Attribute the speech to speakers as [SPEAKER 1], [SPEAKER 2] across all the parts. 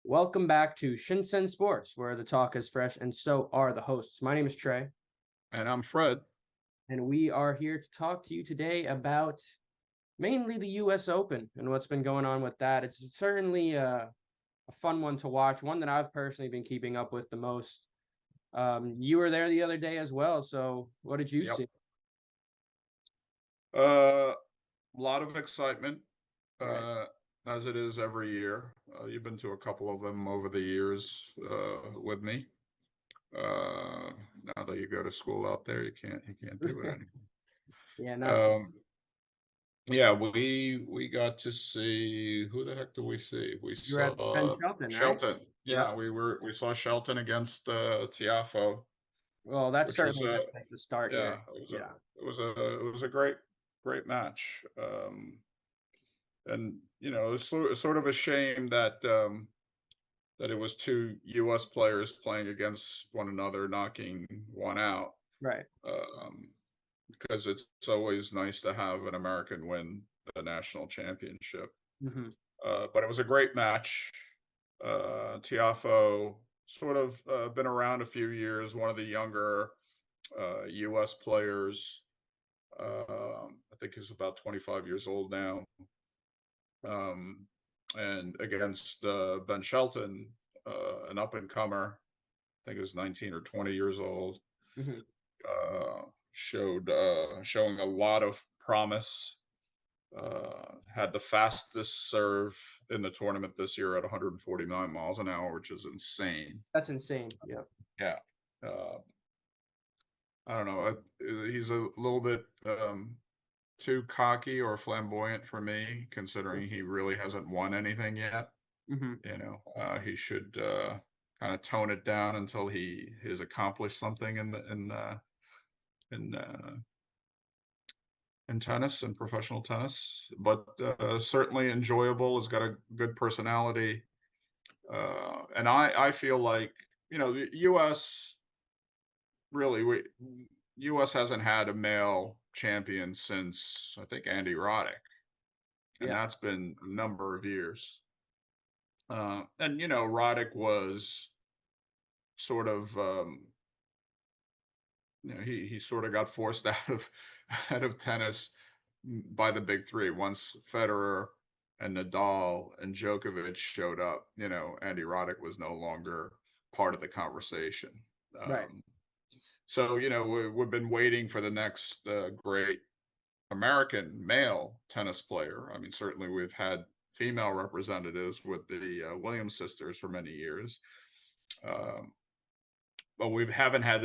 [SPEAKER 1] Welcome back to Shinsen Sports, where the talk is fresh and so are the hosts. My name is Trey,
[SPEAKER 2] And I'm Fred.
[SPEAKER 1] and we are here to talk to you today about mainly the U.S. Open and what's been going on with that. It's certainly a fun one to watch, one that I've personally been keeping up with the most. You were there the other day as well, so what did you
[SPEAKER 2] Yep.
[SPEAKER 1] see?
[SPEAKER 2] A lot of excitement,
[SPEAKER 1] Right.
[SPEAKER 2] uh, as it is every year. You've been to a couple of them over the years with me. Uh, Now that you go to school out there, you can't do it
[SPEAKER 1] Yeah, not
[SPEAKER 2] anymore. Yeah, we got to see, who the heck did we see? We
[SPEAKER 1] you were at Ben
[SPEAKER 2] saw
[SPEAKER 1] Shelton, right?
[SPEAKER 2] Shelton.
[SPEAKER 1] Yep.
[SPEAKER 2] Yeah, we saw Shelton against Tiafo,
[SPEAKER 1] Well, that's
[SPEAKER 2] which was
[SPEAKER 1] certainly a
[SPEAKER 2] a
[SPEAKER 1] good place to start
[SPEAKER 2] yeah,
[SPEAKER 1] here. Yeah.
[SPEAKER 2] it was a great match. And it's sort of a shame that that it was two U.S. players playing against one another, knocking one out.
[SPEAKER 1] Right.
[SPEAKER 2] Um, because it's always nice to have an American win the national championship.
[SPEAKER 1] Hmm.
[SPEAKER 2] But it was a great match. Tiafo sort of been around a few years, one of the younger U.S. players. I think he's about 25 years old now. Um, and against Ben Shelton, an up and comer, I think is 19 or 20 years old,
[SPEAKER 1] Hmm.
[SPEAKER 2] showing a lot of promise. Had the fastest serve in the tournament this year at 149 miles an hour, which is insane.
[SPEAKER 1] That's insane. Yeah.
[SPEAKER 2] Yeah. Uh, I don't know. He's a little bit too cocky or flamboyant for me, considering he really hasn't won anything yet.
[SPEAKER 1] Hmm.
[SPEAKER 2] He should kind of tone it down until he has accomplished something in in tennis and professional tennis. But certainly enjoyable. Has got a good personality, and I feel like the U.S. hasn't had a male champion since I think Andy Roddick, and
[SPEAKER 1] Yeah.
[SPEAKER 2] that's been a number of years. And Roddick was sort of he sort of got forced out of tennis by the big three. Once Federer and Nadal and Djokovic showed up, Andy Roddick was no longer part of the conversation.
[SPEAKER 1] Right.
[SPEAKER 2] So we've been waiting for the next great American male tennis player. I mean, certainly we've had female representatives with the Williams sisters for many years. Um, but we haven't had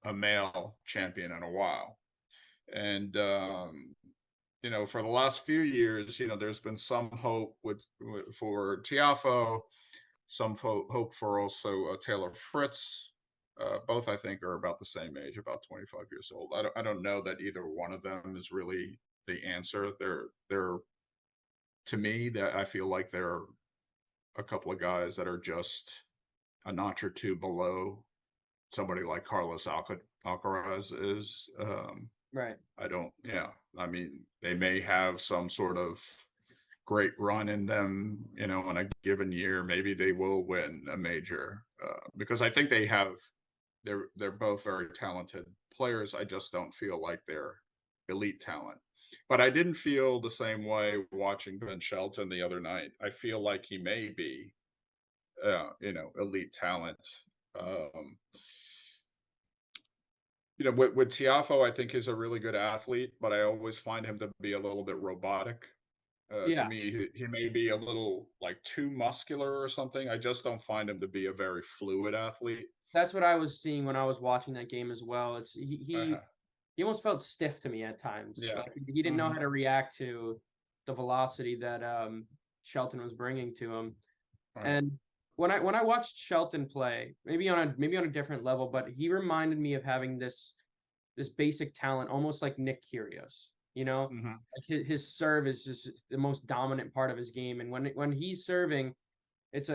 [SPEAKER 2] a male champion in a while. And for the last few years, there's been some hope for Tiafo, some hope for also Taylor Fritz. Both I think are about the same age, about 25 years old. I don't know that either one of them is really the answer. They're to me that I feel like they're a couple of guys that are just a notch or two below somebody like Carlos Alcaraz is.
[SPEAKER 1] Right.
[SPEAKER 2] I don't, yeah. I mean, they may have some sort of great run in them, in a given year. Maybe they will win a major because I think they're both very talented players. I just don't feel like they're elite talent. But I didn't feel the same way watching Ben Shelton the other night. I feel like he may be, elite talent. Um, with Tiafo, I think he's a really good athlete, but I always find him to be a little bit robotic. To
[SPEAKER 1] Yeah.
[SPEAKER 2] me, he may be a little like too muscular or something. I just don't find him to be a very fluid athlete.
[SPEAKER 1] That's what I was seeing when I was watching that game as well. It's
[SPEAKER 2] Uh-huh.
[SPEAKER 1] he almost felt stiff to me at times.
[SPEAKER 2] Yeah.
[SPEAKER 1] Like he didn't know
[SPEAKER 2] Hmm.
[SPEAKER 1] how to react to the velocity that Shelton was bringing to him.
[SPEAKER 2] Right.
[SPEAKER 1] And when I watched Shelton play, maybe on a different level, but he reminded me of having this basic talent, almost like Nick Kyrgios.
[SPEAKER 2] Hmm.
[SPEAKER 1] Like his serve is just the most dominant part of his game, and when he's serving, it's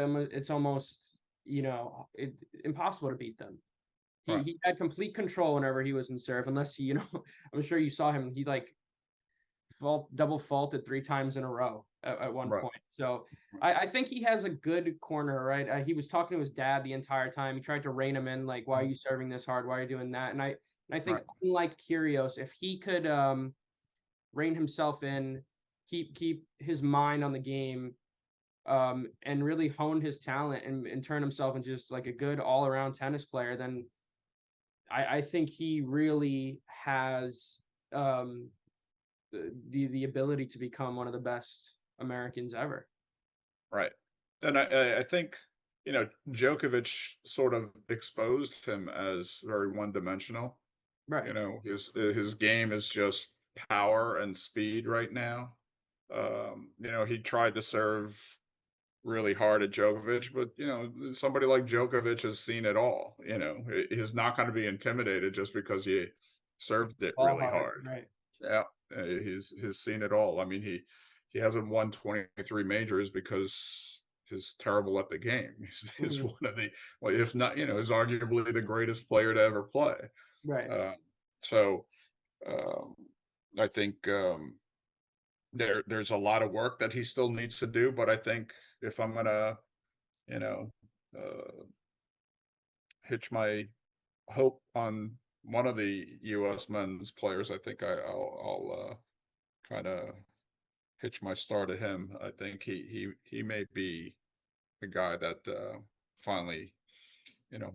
[SPEAKER 1] almost impossible to beat them. He
[SPEAKER 2] Right.
[SPEAKER 1] he had complete control whenever he was in serve, unless he I'm sure you saw him. He like double faulted 3 times in a row at one
[SPEAKER 2] Right.
[SPEAKER 1] point. So I think he has a good corner, right? He was talking to his dad the entire time. He tried to rein him in, like, "Why are you serving this hard? Why are you doing that?" And I think
[SPEAKER 2] Right.
[SPEAKER 1] unlike Kyrgios, if he could rein himself in, keep his mind on the game, and really hone his talent and turn himself into just like a good all around tennis player, then I think he really has um, the ability to become one of the best Americans ever.
[SPEAKER 2] Right. And I think, Djokovic sort of exposed him as very one-dimensional.
[SPEAKER 1] Right.
[SPEAKER 2] His game is just power and speed right now. He tried to serve really hard at Djokovic, but somebody like Djokovic has seen it all. He's not going to be intimidated just because he served it
[SPEAKER 1] Ball
[SPEAKER 2] really
[SPEAKER 1] hard.
[SPEAKER 2] hard.
[SPEAKER 1] Right.
[SPEAKER 2] Yeah, he's seen it all. I mean, he hasn't won 23 majors because he's terrible at the game. He's
[SPEAKER 1] Mhm.
[SPEAKER 2] one of the, well, if not, is arguably the greatest player to ever play.
[SPEAKER 1] Right.
[SPEAKER 2] Uh, so um, I think there's a lot of work that he still needs to do. But I think if I'm gonna, you know, uh, hitch my hope on one of the U.S. men's players, I think I'll kind of hitch my star to him. I think he may be the guy that finally,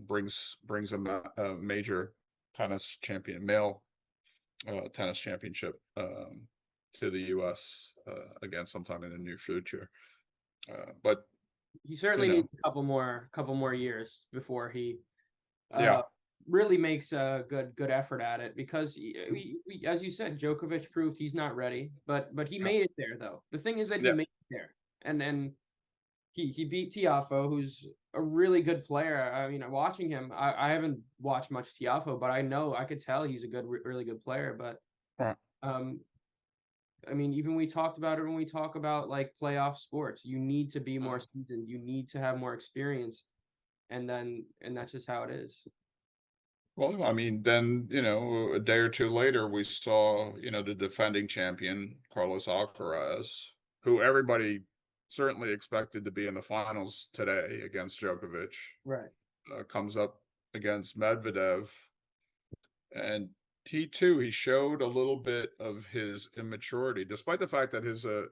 [SPEAKER 2] brings a major male tennis championship to the U.S. Again sometime in the near future. But
[SPEAKER 1] He
[SPEAKER 2] you
[SPEAKER 1] certainly
[SPEAKER 2] know,
[SPEAKER 1] needs a couple more years before he
[SPEAKER 2] yeah,
[SPEAKER 1] uh, really makes a good effort at it, because as you said, Djokovic proved he's not ready, but he
[SPEAKER 2] yeah,
[SPEAKER 1] made it there though. The thing is that he
[SPEAKER 2] yeah,
[SPEAKER 1] made it there, and he beat Tiafo, who's a really good player. I mean, watching him, I haven't watched much Tiafo, but I could tell he's a really good player. But
[SPEAKER 2] right.
[SPEAKER 1] um, I mean, even we talked about it when we talk about like playoff sports. You need to be more seasoned. You need to have more experience, and that's just how it is.
[SPEAKER 2] Well, I mean, then, a day or two later, we saw, the defending champion, Carlos Alcaraz, who everybody certainly expected to be in the finals today against Djokovic,
[SPEAKER 1] Right.
[SPEAKER 2] comes up against Medvedev. And he showed a little bit of his immaturity, despite the fact that he's a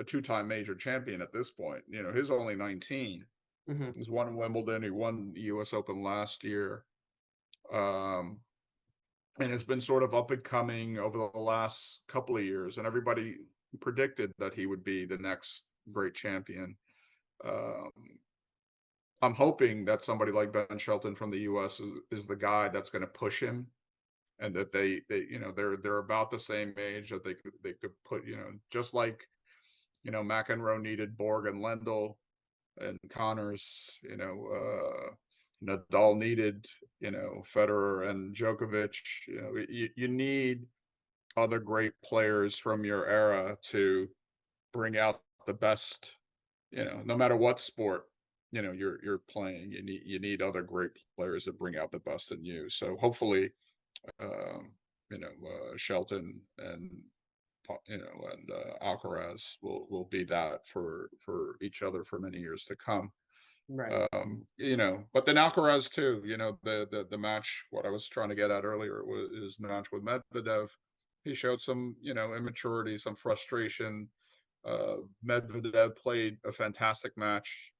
[SPEAKER 2] two-time major champion at this point. He's only 19.
[SPEAKER 1] Hmm.
[SPEAKER 2] He's won Wimbledon. He won the U.S. Open last year. Um, and has been sort of up and coming over the last couple of years, and everybody predicted that he would be the next great champion. Um, I'm hoping that somebody like Ben Shelton from the U.S. is the guy that's going to push him, and that they're about the same age, that they could put, just like McEnroe needed Borg and Lendl and Connors, Nadal needed Federer and Djokovic. You need other great players from your era to bring out the best, no matter what sport, you're playing. You need other great players that bring out the best in you. So hopefully, Shelton and Alcaraz will be that for each other for many years to come.
[SPEAKER 1] Right.
[SPEAKER 2] But then Alcaraz too, the match, what I was trying to get at earlier was his match with Medvedev. He showed some, immaturity, some frustration. Medvedev played a fantastic match.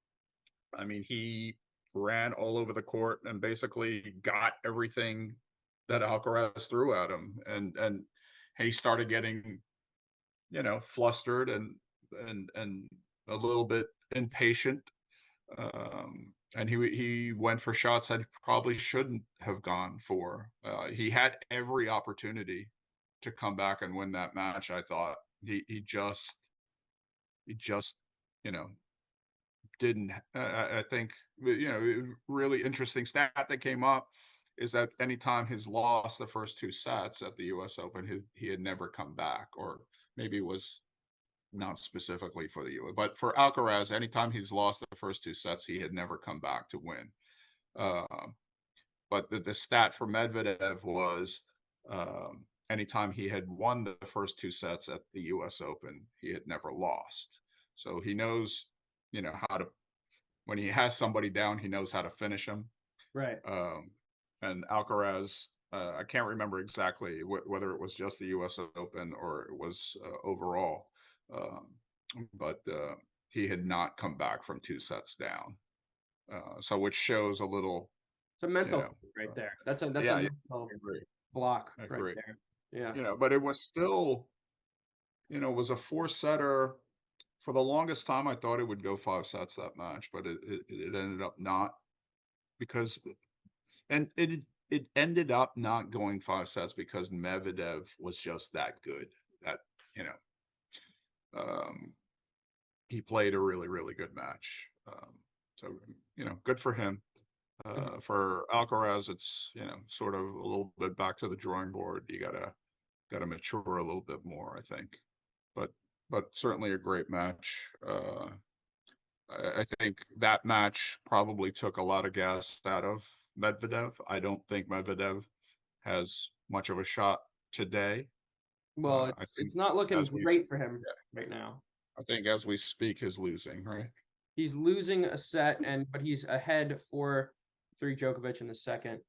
[SPEAKER 2] I mean, he ran all over the court and basically got everything that Alcaraz threw at him. And he started getting, flustered and a little bit impatient, and he went for shots that he probably shouldn't have gone for. He had every opportunity to come back and win that match. I thought he just you know didn't. I think really interesting stat that came up is that anytime he's lost the first two sets at the U.S. Open, he had never come back, or maybe it was not specifically for the U.S. But for Alcaraz, anytime he's lost the first two sets, he had never come back to win. Uh, but the stat for Medvedev was anytime he had won the first two sets at the US Open, he had never lost. So he knows, how to, when he has somebody down, he knows how to finish them.
[SPEAKER 1] Right.
[SPEAKER 2] And Alcaraz, I can't remember exactly whether it was just the US Open or it was overall, um, but he had not come back from two sets down. So which shows a little,
[SPEAKER 1] It's a
[SPEAKER 2] you
[SPEAKER 1] mental
[SPEAKER 2] know,
[SPEAKER 1] thing right there. That's a
[SPEAKER 2] yeah, yeah,
[SPEAKER 1] mental
[SPEAKER 2] I agree.
[SPEAKER 1] block
[SPEAKER 2] I
[SPEAKER 1] right
[SPEAKER 2] agree.
[SPEAKER 1] there. Yeah.
[SPEAKER 2] But it was still, was a four setter. For the longest time, I thought it would go five sets that match, but it ended up not because, and it ended up not going five sets because Medvedev was just that good. That, you know, um, he played a really, really good match. So, good for him.
[SPEAKER 1] Mhm.
[SPEAKER 2] For Alcaraz, it's, sort of a little bit back to the drawing board. You gotta mature a little bit more, I think. But certainly a great match. I think that match probably took a lot of gas out of Medvedev. I don't think Medvedev has much of a shot today.
[SPEAKER 1] Well,
[SPEAKER 2] I think
[SPEAKER 1] it's not looking
[SPEAKER 2] as we,
[SPEAKER 1] great for him
[SPEAKER 2] yeah,
[SPEAKER 1] right now.
[SPEAKER 2] I think as we speak, he's losing, right?
[SPEAKER 1] He's losing a set, but he's ahead for three Djokovic in the second.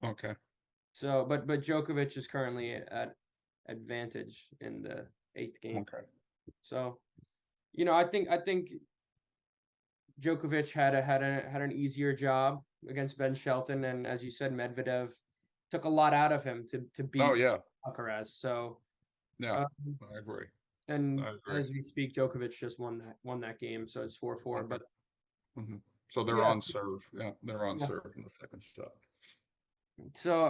[SPEAKER 2] Okay.
[SPEAKER 1] So, but Djokovic is currently at advantage in the eighth game.
[SPEAKER 2] Okay.
[SPEAKER 1] So, I think Djokovic had an easier job against Ben Shelton, and as you said, Medvedev took a lot out of him to
[SPEAKER 2] Oh
[SPEAKER 1] beat
[SPEAKER 2] yeah.
[SPEAKER 1] Alcaraz. So,
[SPEAKER 2] Yeah.
[SPEAKER 1] uh,
[SPEAKER 2] I agree.
[SPEAKER 1] and
[SPEAKER 2] I agree.
[SPEAKER 1] as we speak, Djokovic just won that game, so it's 4-4.
[SPEAKER 2] Okay.
[SPEAKER 1] But
[SPEAKER 2] hmm So they're
[SPEAKER 1] yeah,
[SPEAKER 2] on serve. Yeah, they're on
[SPEAKER 1] yeah.
[SPEAKER 2] serve in the second set.
[SPEAKER 1] So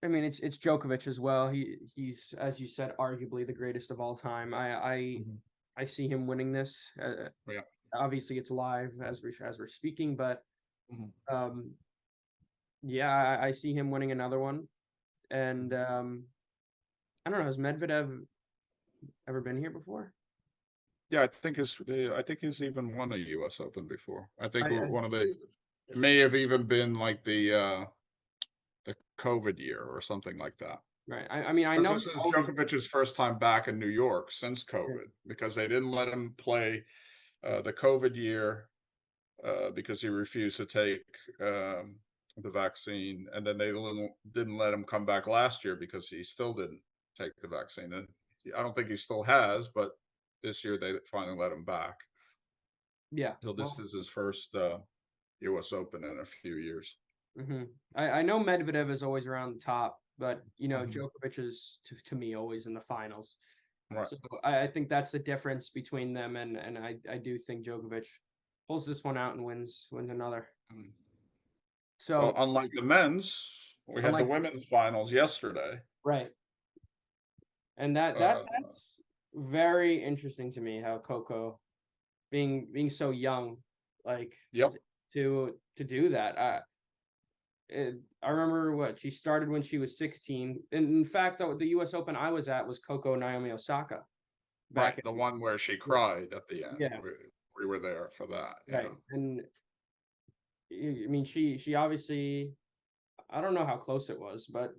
[SPEAKER 1] I mean, it's Djokovic as well. He's, as you said, arguably the greatest of all time.
[SPEAKER 2] hmm
[SPEAKER 1] I see him winning this.
[SPEAKER 2] Yeah.
[SPEAKER 1] Obviously, it's live as we're speaking, but
[SPEAKER 2] hmm
[SPEAKER 1] um, yeah, I see him winning another one. And I don't know, has Medvedev ever been here before?
[SPEAKER 2] Yeah, I think he's even won a U.S. Open before. I think
[SPEAKER 1] I
[SPEAKER 2] one of the, it may have even been like the COVID year or something like that.
[SPEAKER 1] right. I mean, I
[SPEAKER 2] Because
[SPEAKER 1] know
[SPEAKER 2] this
[SPEAKER 1] he
[SPEAKER 2] is
[SPEAKER 1] always.
[SPEAKER 2] Djokovic's first time back in New York since
[SPEAKER 1] Yeah,
[SPEAKER 2] COVID because they didn't let him play the COVID year because he refused to take the vaccine, and then they didn't let him come back last year because he still didn't take the vaccine. And I don't think he still has, but this year they finally let him back.
[SPEAKER 1] yeah.
[SPEAKER 2] So this
[SPEAKER 1] Well,
[SPEAKER 2] is his first U.S. Open in a few years.
[SPEAKER 1] hmm I know Medvedev is always around the top, but
[SPEAKER 2] hmm
[SPEAKER 1] Djokovic is to me always in the finals.
[SPEAKER 2] Right.
[SPEAKER 1] So I think that's the difference between them, and I do think Djokovic pulls this one out and wins another.
[SPEAKER 2] Mm. Well,
[SPEAKER 1] So
[SPEAKER 2] unlike the men's, we had the
[SPEAKER 1] unlike
[SPEAKER 2] women's finals yesterday.
[SPEAKER 1] right, and
[SPEAKER 2] Uh,
[SPEAKER 1] that's very interesting to me how Coco being so young, like
[SPEAKER 2] yep.
[SPEAKER 1] to do that. I remember what she started when she was 16. And in fact, the U.S. Open I was at was Coco Naomi Osaka
[SPEAKER 2] Right.
[SPEAKER 1] back.
[SPEAKER 2] The one where she
[SPEAKER 1] Yeah,
[SPEAKER 2] cried at the end.
[SPEAKER 1] yeah,
[SPEAKER 2] We were there for that.
[SPEAKER 1] right.
[SPEAKER 2] Yeah.
[SPEAKER 1] And I mean, she obviously, I don't know how close it was, but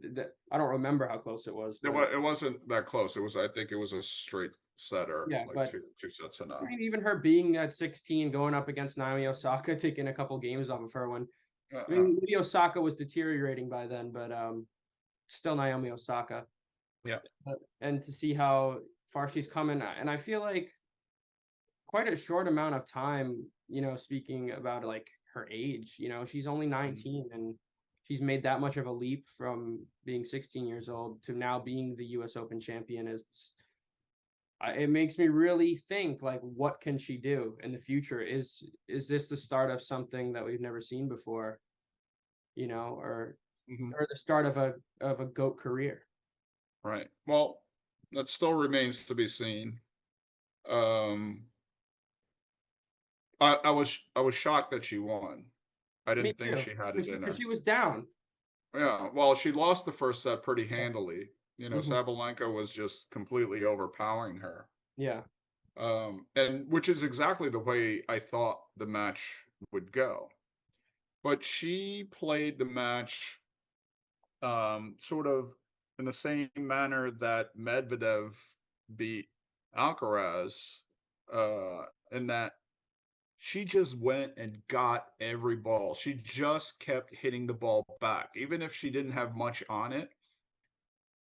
[SPEAKER 1] I don't remember how close it was. But
[SPEAKER 2] It wasn't that close. I think it was a straight setter,
[SPEAKER 1] yeah,
[SPEAKER 2] like
[SPEAKER 1] but
[SPEAKER 2] two sets and
[SPEAKER 1] I mean, even her being at 16, going up against Naomi Osaka, taking a couple games off of her when I
[SPEAKER 2] uh,
[SPEAKER 1] mean, maybe Osaka was deteriorating by then, but still Naomi Osaka.
[SPEAKER 2] yeah.
[SPEAKER 1] And to see how far she's coming, and I feel like quite a short amount of time, speaking about like her age, she's only
[SPEAKER 2] Mhm.
[SPEAKER 1] 19 and she's made that much of a leap from being 16 years old to now being the US Open champion. It makes me really think like what can she do in the future? Is this the start of something that we've never seen before, or
[SPEAKER 2] Mhm.
[SPEAKER 1] the start of a GOAT career?
[SPEAKER 2] Right. Well, that still remains to be seen. Um, I was shocked that she won. I
[SPEAKER 1] Me
[SPEAKER 2] didn't think
[SPEAKER 1] too,
[SPEAKER 2] she had it in
[SPEAKER 1] because
[SPEAKER 2] her.
[SPEAKER 1] she was down.
[SPEAKER 2] Yeah. Well, she lost the first set pretty handily.
[SPEAKER 1] Mhm.
[SPEAKER 2] Sabalenka was just completely overpowering her.
[SPEAKER 1] Yeah.
[SPEAKER 2] And which is exactly the way I thought the match would go. But she played the match sort of in the same manner that Medvedev beat Alcaraz, in that she just went and got every ball. She just kept hitting the ball back. Even if she didn't have much on it,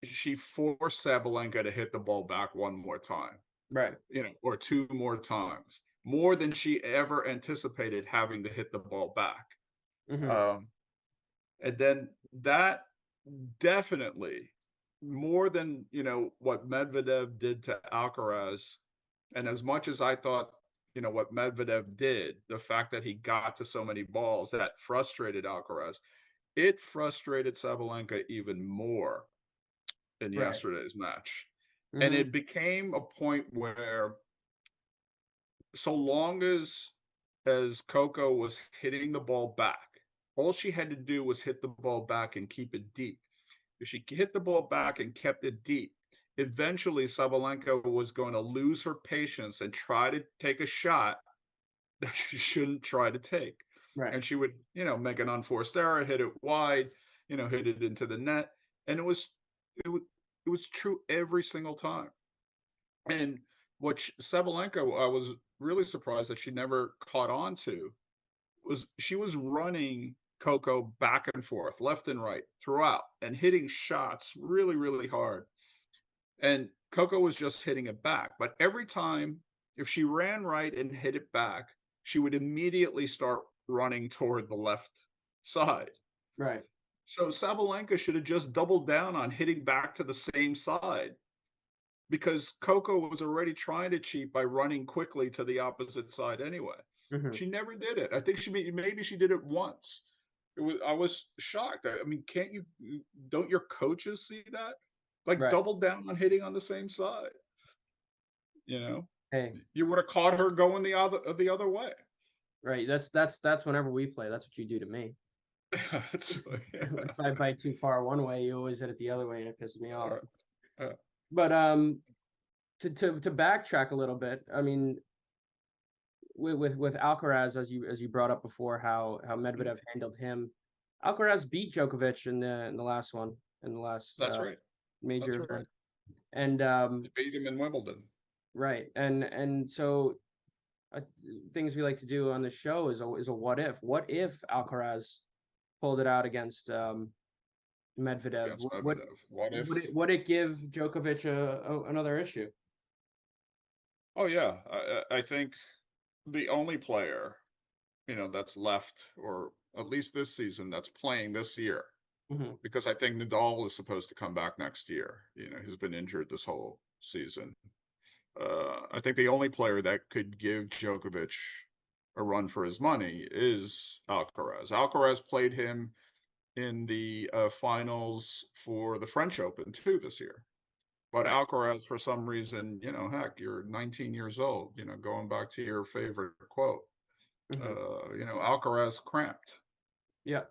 [SPEAKER 2] she forced Sabalenka to hit the ball back one more time,
[SPEAKER 1] Right.
[SPEAKER 2] or two more times, more than she ever anticipated having to hit the ball back.
[SPEAKER 1] Hmm.
[SPEAKER 2] Um, and then that definitely more than, what Medvedev did to Alcaraz. And as much as I thought, what Medvedev did, the fact that he got to so many balls that frustrated Alcaraz, it frustrated Sabalenka even more in
[SPEAKER 1] Right.
[SPEAKER 2] yesterday's match. And
[SPEAKER 1] Hmm.
[SPEAKER 2] it became a point where so long as Coco was hitting the ball back, all she had to do was hit the ball back and keep it deep. If she hit the ball back and kept it deep, eventually Sabalenka was going to lose her patience and try to take a shot that she shouldn't try to take.
[SPEAKER 1] Right.
[SPEAKER 2] And she would, make an unforced error, hit it wide, hit it into the net. And it was true every single time. And Sabalenka, I was really surprised that she never caught on to was she was running Coco back and forth, left and right throughout, and hitting shots really, really hard. And Coco was just hitting it back. But every time, if she ran right and hit it back, she would immediately start running toward the left side.
[SPEAKER 1] Right.
[SPEAKER 2] So Sabalenka should have just doubled down on hitting back to the same side because Coco was already trying to cheat by running quickly to the opposite side anyway.
[SPEAKER 1] Hmm.
[SPEAKER 2] She never did it. I think maybe she did it once. I was shocked. I mean, can't you? Don't your coaches see that? Like
[SPEAKER 1] Right.
[SPEAKER 2] double down on hitting on the same side. You know,
[SPEAKER 1] Hey.
[SPEAKER 2] you would have caught her going the other way.
[SPEAKER 1] Right. That's whenever we play. That's what you do to me.
[SPEAKER 2] Yeah.
[SPEAKER 1] If I bite too far one way, you always hit it the other way, and it pisses me off.
[SPEAKER 2] Uh,
[SPEAKER 1] But to backtrack a little bit, I mean, with Alcaraz, as you brought up before, how Medvedev handled him. Alcaraz beat Djokovic in the last one, in the last
[SPEAKER 2] that's right.
[SPEAKER 1] major
[SPEAKER 2] That's right.
[SPEAKER 1] event, and
[SPEAKER 2] They beat him in Wimbledon.
[SPEAKER 1] right, and so uh, things we like to do on the show is a what if. What if Alcaraz pulled it out against Medvedev?
[SPEAKER 2] Against Medvedev. What if?
[SPEAKER 1] Would it give Djokovic another issue?
[SPEAKER 2] Oh yeah, I think the only player that's left, or at least this season, that's playing this year,
[SPEAKER 1] Hmm.
[SPEAKER 2] because I think Nadal is supposed to come back next year. He's been injured this whole season. I think the only player that could give Djokovic a run for his money is Alcaraz. Alcaraz played him in the finals for the French Open too this year. But
[SPEAKER 1] Right.
[SPEAKER 2] Alcaraz, for some reason, heck, you're 19 years old. Going back to your favorite quote,
[SPEAKER 1] Hmm.
[SPEAKER 2] Alcaraz cramped,
[SPEAKER 1] Yeah.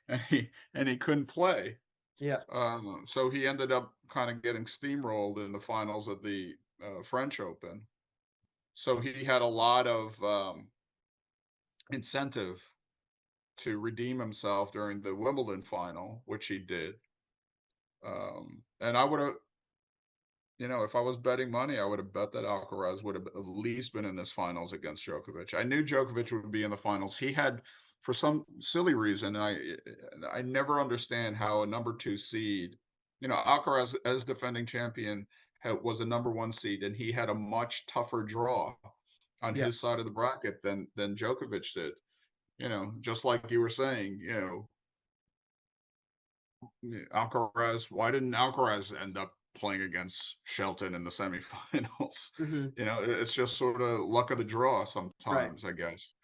[SPEAKER 2] and he couldn't play.
[SPEAKER 1] Yeah.
[SPEAKER 2] So he ended up kind of getting steamrolled in the finals of the French Open. So he had a lot of incentive to redeem himself during the Wimbledon final, which he did. And I would have, if I was betting money, I would have bet that Alcaraz would have at least been in this finals against Djokovic. I knew Djokovic would be in the finals. He had, for some silly reason, I never understand how a number 2 seed, Alcaraz as defending champion was a number 1 seed, and he had a much tougher draw on
[SPEAKER 1] Yeah.
[SPEAKER 2] his side of the bracket than Djokovic did. Just like you were saying, Alcaraz, why didn't Alcaraz end up playing against Shelton in the semifinals?
[SPEAKER 1] Hmm.
[SPEAKER 2] It's just sort of luck of the draw
[SPEAKER 1] Right.
[SPEAKER 2] sometimes, I guess.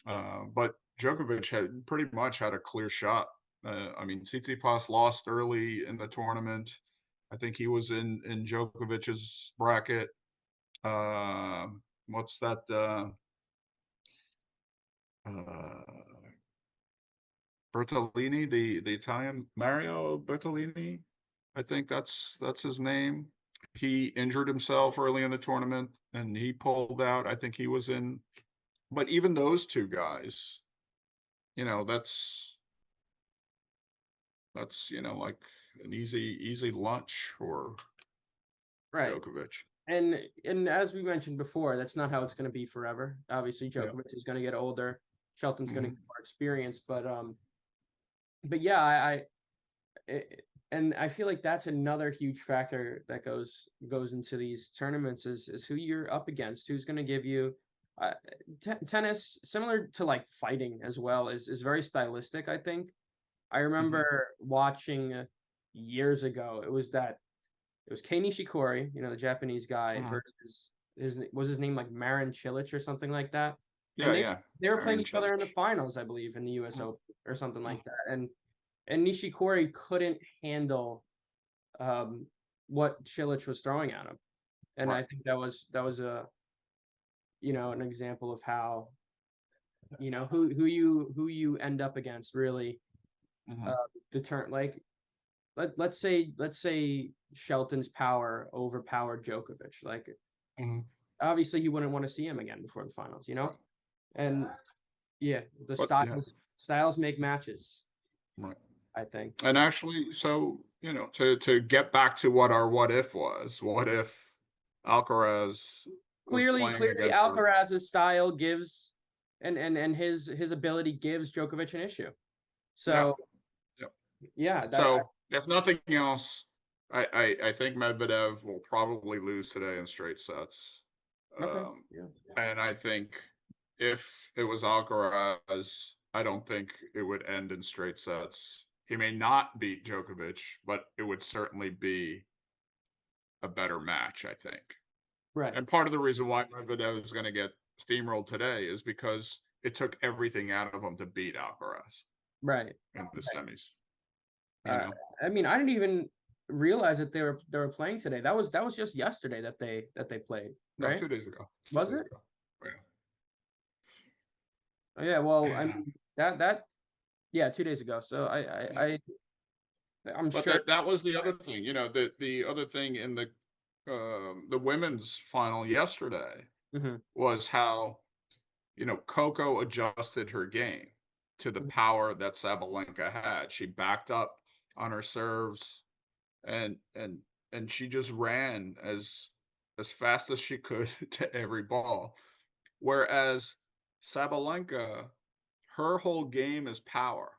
[SPEAKER 2] But Djokovic had pretty much had a clear shot. I mean, Tsitsipas lost early in the tournament. I think he was in Djokovic's bracket. What's that? Uh, Bertolini, the Italian Mario Bertolini, I think that's his name. He injured himself early in the tournament and he pulled out. I think he was in, but even those two guys, you know, that's like an easy lunch for
[SPEAKER 1] Right.
[SPEAKER 2] Djokovic.
[SPEAKER 1] And as we mentioned before, that's not how it's going to be forever. Obviously,
[SPEAKER 2] Yeah.
[SPEAKER 1] Djokovic is going to get older. Shelton's going to
[SPEAKER 2] Mhm.
[SPEAKER 1] get more experience, but yeah, and I feel like that's another huge factor that goes into these tournaments is who you're up against, who's going to give you uh, tennis, similar to like fighting as well, is very stylistic. I think I
[SPEAKER 2] Mhm.
[SPEAKER 1] remember watching years ago. It was Kei Nishikori, the Japanese guy,
[SPEAKER 2] Mhm.
[SPEAKER 1] versus his name like Marin Cilic or something like that, and
[SPEAKER 2] Yeah, yeah.
[SPEAKER 1] they were playing
[SPEAKER 2] Aaron
[SPEAKER 1] each other in the
[SPEAKER 2] Cilic.
[SPEAKER 1] finals, I believe, in the U.S.
[SPEAKER 2] Mhm.
[SPEAKER 1] Open or something
[SPEAKER 2] Mhm.
[SPEAKER 1] like that, and Nishikori couldn't handle um, what Cilic was throwing at him, and
[SPEAKER 2] Right.
[SPEAKER 1] I think that was a an example of how who you end up against really uh,
[SPEAKER 2] Mhm.
[SPEAKER 1] determine like let's say Shelton's power overpowered Djokovic. Like
[SPEAKER 2] Mhm.
[SPEAKER 1] obviously he wouldn't want to see him again before the finals,
[SPEAKER 2] Right.
[SPEAKER 1] And yeah, the
[SPEAKER 2] But yeah,
[SPEAKER 1] styles make matches,
[SPEAKER 2] right.
[SPEAKER 1] I think.
[SPEAKER 2] And actually, so, to get back to what our what if was, what if Alcaraz was playing
[SPEAKER 1] Clearly
[SPEAKER 2] against a
[SPEAKER 1] Alcaraz's style gives and his ability gives Djokovic an issue.
[SPEAKER 2] yeah,
[SPEAKER 1] So
[SPEAKER 2] yeah.
[SPEAKER 1] yeah,
[SPEAKER 2] So if nothing else, I think Medvedev will probably lose today in straight sets.
[SPEAKER 1] okay.
[SPEAKER 2] Um,
[SPEAKER 1] Yeah.
[SPEAKER 2] and I think if it was Alcaraz, I don't think it would end in straight sets. He may not beat Djokovic, but it would certainly be a better match, I think.
[SPEAKER 1] Right.
[SPEAKER 2] And part of the reason why Medvedev is going to get steamrolled today is because it took everything out of him to beat Alcaraz
[SPEAKER 1] Right.
[SPEAKER 2] in the semis. You
[SPEAKER 1] Uh,
[SPEAKER 2] know,
[SPEAKER 1] I mean, I didn't even realize that they were playing today. That was just yesterday that they played,
[SPEAKER 2] no,
[SPEAKER 1] right?
[SPEAKER 2] 2 days ago. Two
[SPEAKER 1] Was
[SPEAKER 2] days
[SPEAKER 1] it?
[SPEAKER 2] ago.
[SPEAKER 1] Oh, yeah. Well, I
[SPEAKER 2] Yeah.
[SPEAKER 1] mean that yeah, 2 days ago. So
[SPEAKER 2] Yeah.
[SPEAKER 1] I'm
[SPEAKER 2] But
[SPEAKER 1] sure.
[SPEAKER 2] that was the other thing. The other thing in the women's final yesterday
[SPEAKER 1] Mhm,
[SPEAKER 2] was how Coco adjusted her game to the power that Sabalenka had. She backed up on her serves and she just ran as fast as she could to every ball. Whereas Sabalenka, her whole game is power,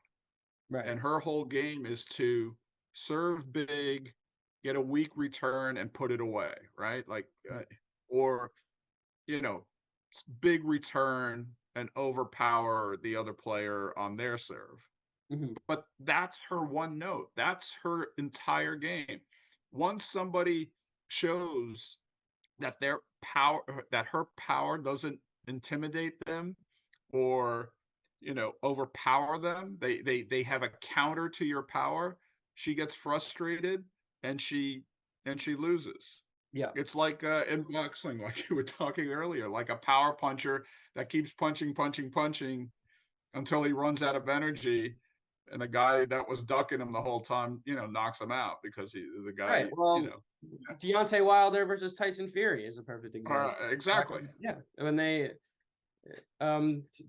[SPEAKER 1] right.
[SPEAKER 2] and her whole game is to serve big, get a weak return, and put it away, right? Like,
[SPEAKER 1] Right.
[SPEAKER 2] or you know, big return and overpower the other player on their serve.
[SPEAKER 1] Mhm,
[SPEAKER 2] But that's her one note. That's her entire game. Once somebody shows that her power doesn't intimidate them or overpower them, they have a counter to your power, she gets frustrated and she loses.
[SPEAKER 1] yeah.
[SPEAKER 2] It's like in boxing, like you were talking earlier, like a power puncher that keeps punching until he runs out of energy, and the guy that was ducking him the whole time, knocks him out because the
[SPEAKER 1] Right.
[SPEAKER 2] guy,
[SPEAKER 1] Well, Deontay Wilder versus Tyson Fury is a perfect example.
[SPEAKER 2] exactly.
[SPEAKER 1] Yeah. When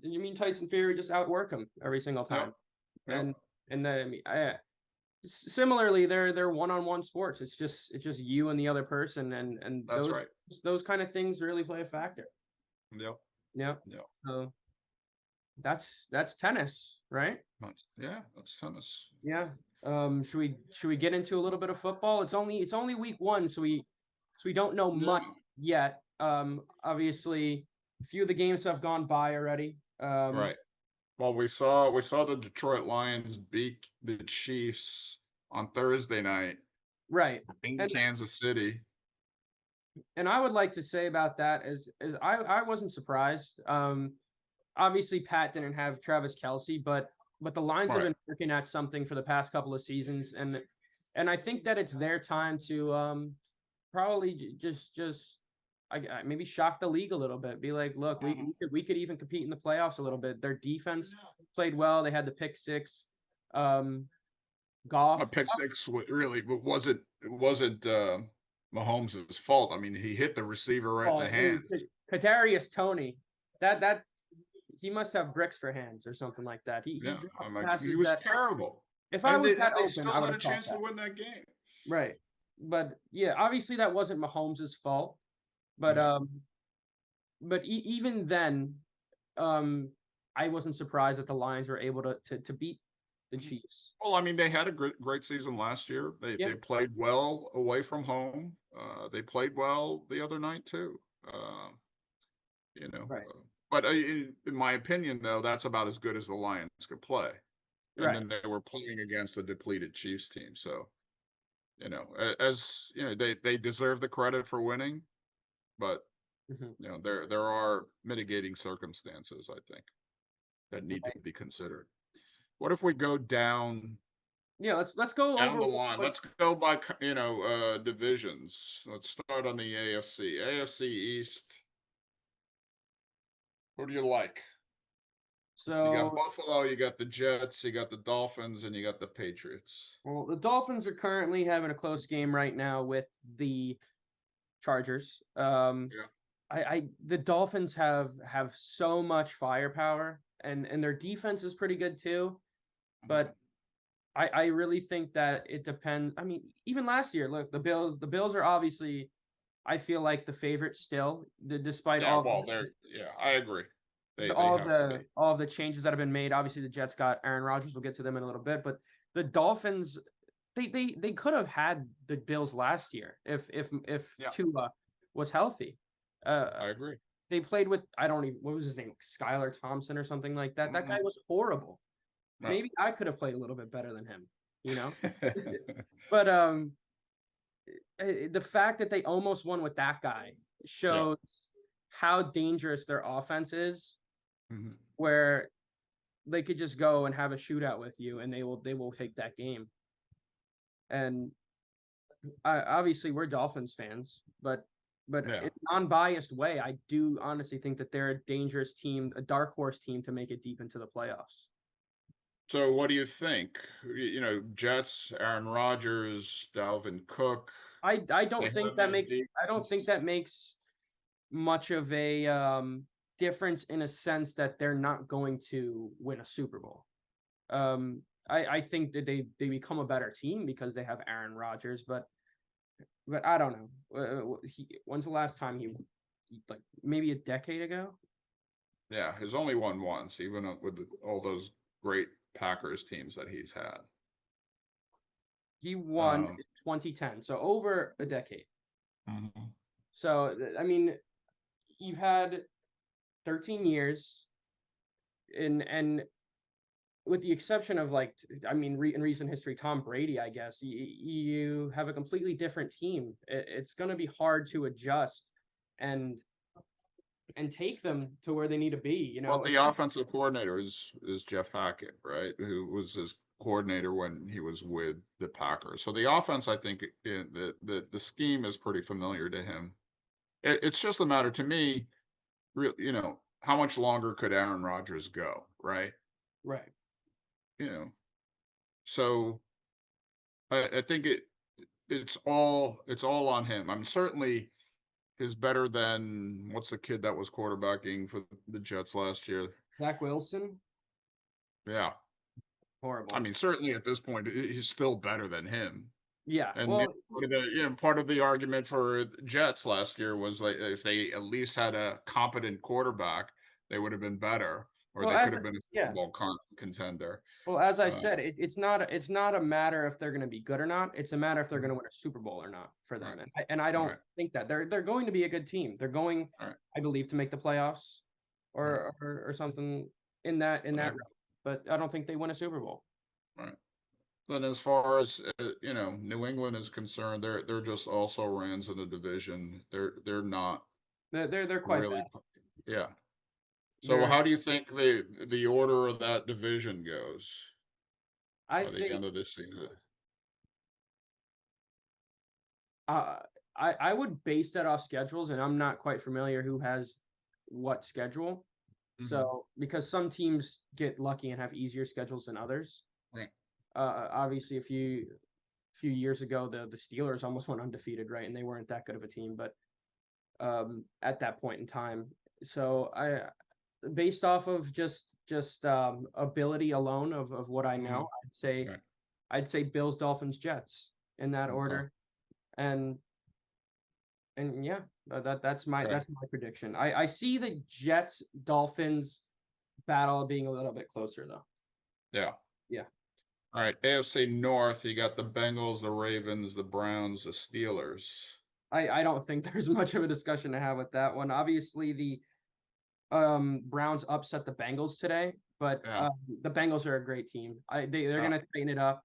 [SPEAKER 1] you mean Tyson Fury just outwork him every single
[SPEAKER 2] Yep.
[SPEAKER 1] time,
[SPEAKER 2] Yep.
[SPEAKER 1] and then similarly, they're one-on-one sports. It's just you and the other person, and
[SPEAKER 2] That's
[SPEAKER 1] those
[SPEAKER 2] right.
[SPEAKER 1] those kind of things really play a factor.
[SPEAKER 2] Yep.
[SPEAKER 1] Yeah.
[SPEAKER 2] Yep.
[SPEAKER 1] So that's tennis, right?
[SPEAKER 2] Yeah, that's tennis.
[SPEAKER 1] Yeah. Should we get into a little bit of football? It's only week one, so we don't know
[SPEAKER 2] Yeah.
[SPEAKER 1] much yet. Obviously, a few of the games have gone by already.
[SPEAKER 2] Right. Well, we saw the Detroit Lions beat the Chiefs on Thursday night
[SPEAKER 1] Right.
[SPEAKER 2] in
[SPEAKER 1] And
[SPEAKER 2] Kansas City.
[SPEAKER 1] and I would like to say about that is I wasn't surprised. Obviously Pat didn't have Travis Kelsey, but the Lions have
[SPEAKER 2] Right.
[SPEAKER 1] been working at something for the past couple of seasons, and I think that it's their time to probably just maybe shock the league a little bit. Be like, look, we could even compete in the playoffs a little bit. Their defense played well. They had the pick six.
[SPEAKER 2] A
[SPEAKER 1] Golf.
[SPEAKER 2] pick six really wasn't Mahomes' fault. I mean, he hit the receiver right in
[SPEAKER 1] Oh,
[SPEAKER 2] the
[SPEAKER 1] it was
[SPEAKER 2] hands.
[SPEAKER 1] Kadarius Tony. That he must have bricks for hands or something like that. He
[SPEAKER 2] Yeah,
[SPEAKER 1] dropped
[SPEAKER 2] I'm like, he
[SPEAKER 1] passes
[SPEAKER 2] was
[SPEAKER 1] that
[SPEAKER 2] terrible.
[SPEAKER 1] If
[SPEAKER 2] I
[SPEAKER 1] I
[SPEAKER 2] mean,
[SPEAKER 1] was
[SPEAKER 2] they
[SPEAKER 1] that
[SPEAKER 2] they
[SPEAKER 1] open, I
[SPEAKER 2] still
[SPEAKER 1] would
[SPEAKER 2] had a
[SPEAKER 1] have caught
[SPEAKER 2] chance to
[SPEAKER 1] that.
[SPEAKER 2] win that game.
[SPEAKER 1] Right. But yeah, obviously that wasn't Mahomes' fault. But
[SPEAKER 2] Mhm.
[SPEAKER 1] even then, um, I wasn't surprised that the Lions were able to beat the
[SPEAKER 2] Mhm.
[SPEAKER 1] Chiefs.
[SPEAKER 2] Well, I mean, they had a great season last year. They
[SPEAKER 1] Yeah.
[SPEAKER 2] played well away from home. They played well the other night too. Uh, you know,
[SPEAKER 1] Right.
[SPEAKER 2] but in my opinion, though, that's about as good as the Lions could play. And
[SPEAKER 1] Right.
[SPEAKER 2] then they were playing against a depleted Chiefs team. So, as you know, they deserve the credit for winning, but
[SPEAKER 1] Hmm.
[SPEAKER 2] there are mitigating circumstances, I think, that need to
[SPEAKER 1] Right.
[SPEAKER 2] be considered. What if we go
[SPEAKER 1] Yeah. Let's go
[SPEAKER 2] down
[SPEAKER 1] over
[SPEAKER 2] the
[SPEAKER 1] real
[SPEAKER 2] line?
[SPEAKER 1] quick.
[SPEAKER 2] Let's go by divisions. Let's start on the AFC. AFC East. Who do you like? You got
[SPEAKER 1] So,
[SPEAKER 2] Buffalo, you got the Jets, you got the Dolphins, and you got the Patriots.
[SPEAKER 1] well, the Dolphins are currently having a close game right now with the Chargers.
[SPEAKER 2] Yeah.
[SPEAKER 1] The Dolphins have so much firepower, and their defense is pretty good too.
[SPEAKER 2] Mhm.
[SPEAKER 1] But I really think that it depends. I mean, even last year, look, the Bills are obviously, I feel like, the favorite still, despite
[SPEAKER 2] Yeah, well, I agree. They have to be.
[SPEAKER 1] all of the changes that have been made. Obviously, the Jets got Aaron Rodgers. We'll get to them in a little bit, but the Dolphins, they could have had the Bills last year if
[SPEAKER 2] Yeah,
[SPEAKER 1] Tua was healthy. Uh,
[SPEAKER 2] I agree.
[SPEAKER 1] they played with, I don't even, what was his name, Skylar Thompson or something like that. That guy
[SPEAKER 2] Hmm.
[SPEAKER 1] was horrible.
[SPEAKER 2] No.
[SPEAKER 1] Maybe I could have played a little bit better than him, you know. But the fact that they almost won with that guy
[SPEAKER 2] Yeah.
[SPEAKER 1] shows how dangerous their offense is,
[SPEAKER 2] Hmm.
[SPEAKER 1] where they could just go and have a shootout with you and they will take that game. And obviously we're Dolphins fans, but in
[SPEAKER 2] Yeah.
[SPEAKER 1] a non-biased way, I do honestly think that they're a dangerous team, a dark horse team to make it deep into the playoffs.
[SPEAKER 2] So what do you think? Jets, Aaron Rodgers, Dalvin Cook.
[SPEAKER 1] I
[SPEAKER 2] They
[SPEAKER 1] don't think
[SPEAKER 2] have
[SPEAKER 1] that
[SPEAKER 2] that
[SPEAKER 1] makes I don't think
[SPEAKER 2] defense.
[SPEAKER 1] that makes much of a difference, in a sense that they're not going to win a Super Bowl. I think that they become a better team because they have Aaron Rodgers, but I don't know. When's the last time like maybe a decade ago?
[SPEAKER 2] Yeah, he's only won once, even with all those great Packers teams that he's had.
[SPEAKER 1] He won
[SPEAKER 2] Um,
[SPEAKER 1] in 2010, so over a decade.
[SPEAKER 2] mhm.
[SPEAKER 1] So I mean, you've had 13 years, and with the exception of, like, I mean, in recent history, Tom Brady, I guess you have a completely different team. It's going to be hard to adjust and take them to where they need to be.
[SPEAKER 2] Well, the offensive coordinator is Jeff Hackett, right? Who was his coordinator when he was with the Packers. So the offense, I think, the scheme is pretty familiar to him. It's just a matter to me, how much longer could Aaron Rodgers go, right?
[SPEAKER 1] Right.
[SPEAKER 2] You know, so I think it's all on him. I'm certainly is better than what's the kid that was quarterbacking for the Jets last year?
[SPEAKER 1] Zach Wilson,
[SPEAKER 2] Yeah, I
[SPEAKER 1] horrible.
[SPEAKER 2] mean certainly at this point he's still better than him.
[SPEAKER 1] Yeah.
[SPEAKER 2] And
[SPEAKER 1] Well,
[SPEAKER 2] part of the argument for the Jets last year was like if they at least had a competent quarterback, they would have been better, or
[SPEAKER 1] well,
[SPEAKER 2] they could
[SPEAKER 1] as
[SPEAKER 2] have been a Super
[SPEAKER 1] yeah.
[SPEAKER 2] Bowl contender.
[SPEAKER 1] Well, as I
[SPEAKER 2] Uh,
[SPEAKER 1] said, it's not a matter if they're going to be good or not. It's a matter if they're going
[SPEAKER 2] mhm,
[SPEAKER 1] to win a Super Bowl or not for them.
[SPEAKER 2] right,
[SPEAKER 1] And I don't
[SPEAKER 2] right,
[SPEAKER 1] think that they're going to be a good team. They're going,
[SPEAKER 2] right,
[SPEAKER 1] I believe, to make the playoffs
[SPEAKER 2] right,
[SPEAKER 1] or something in that
[SPEAKER 2] right,
[SPEAKER 1] realm. But I don't think they win a Super Bowl.
[SPEAKER 2] right. Then as far as New England is concerned, they're just also rans in the division. They're not
[SPEAKER 1] They're quite
[SPEAKER 2] really,
[SPEAKER 1] bad.
[SPEAKER 2] yeah. So
[SPEAKER 1] They're
[SPEAKER 2] how do you think the order of that division goes
[SPEAKER 1] I
[SPEAKER 2] by the
[SPEAKER 1] think
[SPEAKER 2] end of this season?
[SPEAKER 1] uh I would base that off schedules, and I'm not quite familiar who has what schedule.
[SPEAKER 2] Hmm.
[SPEAKER 1] So because some teams get lucky and have easier schedules than others.
[SPEAKER 2] Right.
[SPEAKER 1] Obviously, a few years ago, the Steelers almost went undefeated, right? And they weren't that good of a team, but at that point in time. So based off of just ability alone of what I
[SPEAKER 2] Hmm.
[SPEAKER 1] know, I'd say
[SPEAKER 2] Right.
[SPEAKER 1] I'd say Bills, Dolphins, Jets in that
[SPEAKER 2] Okay.
[SPEAKER 1] order. And yeah, that's my prediction. I see the Jets Dolphins battle being a little bit closer though.
[SPEAKER 2] Yeah.
[SPEAKER 1] Yeah.
[SPEAKER 2] All right. AFC North, you got the Bengals, the Ravens, the Browns, the Steelers.
[SPEAKER 1] I don't think there's much of a discussion to have with that one. Obviously, the Browns upset the Bengals today, but
[SPEAKER 2] Yeah.
[SPEAKER 1] the Bengals are a great team. They're going to tighten it up,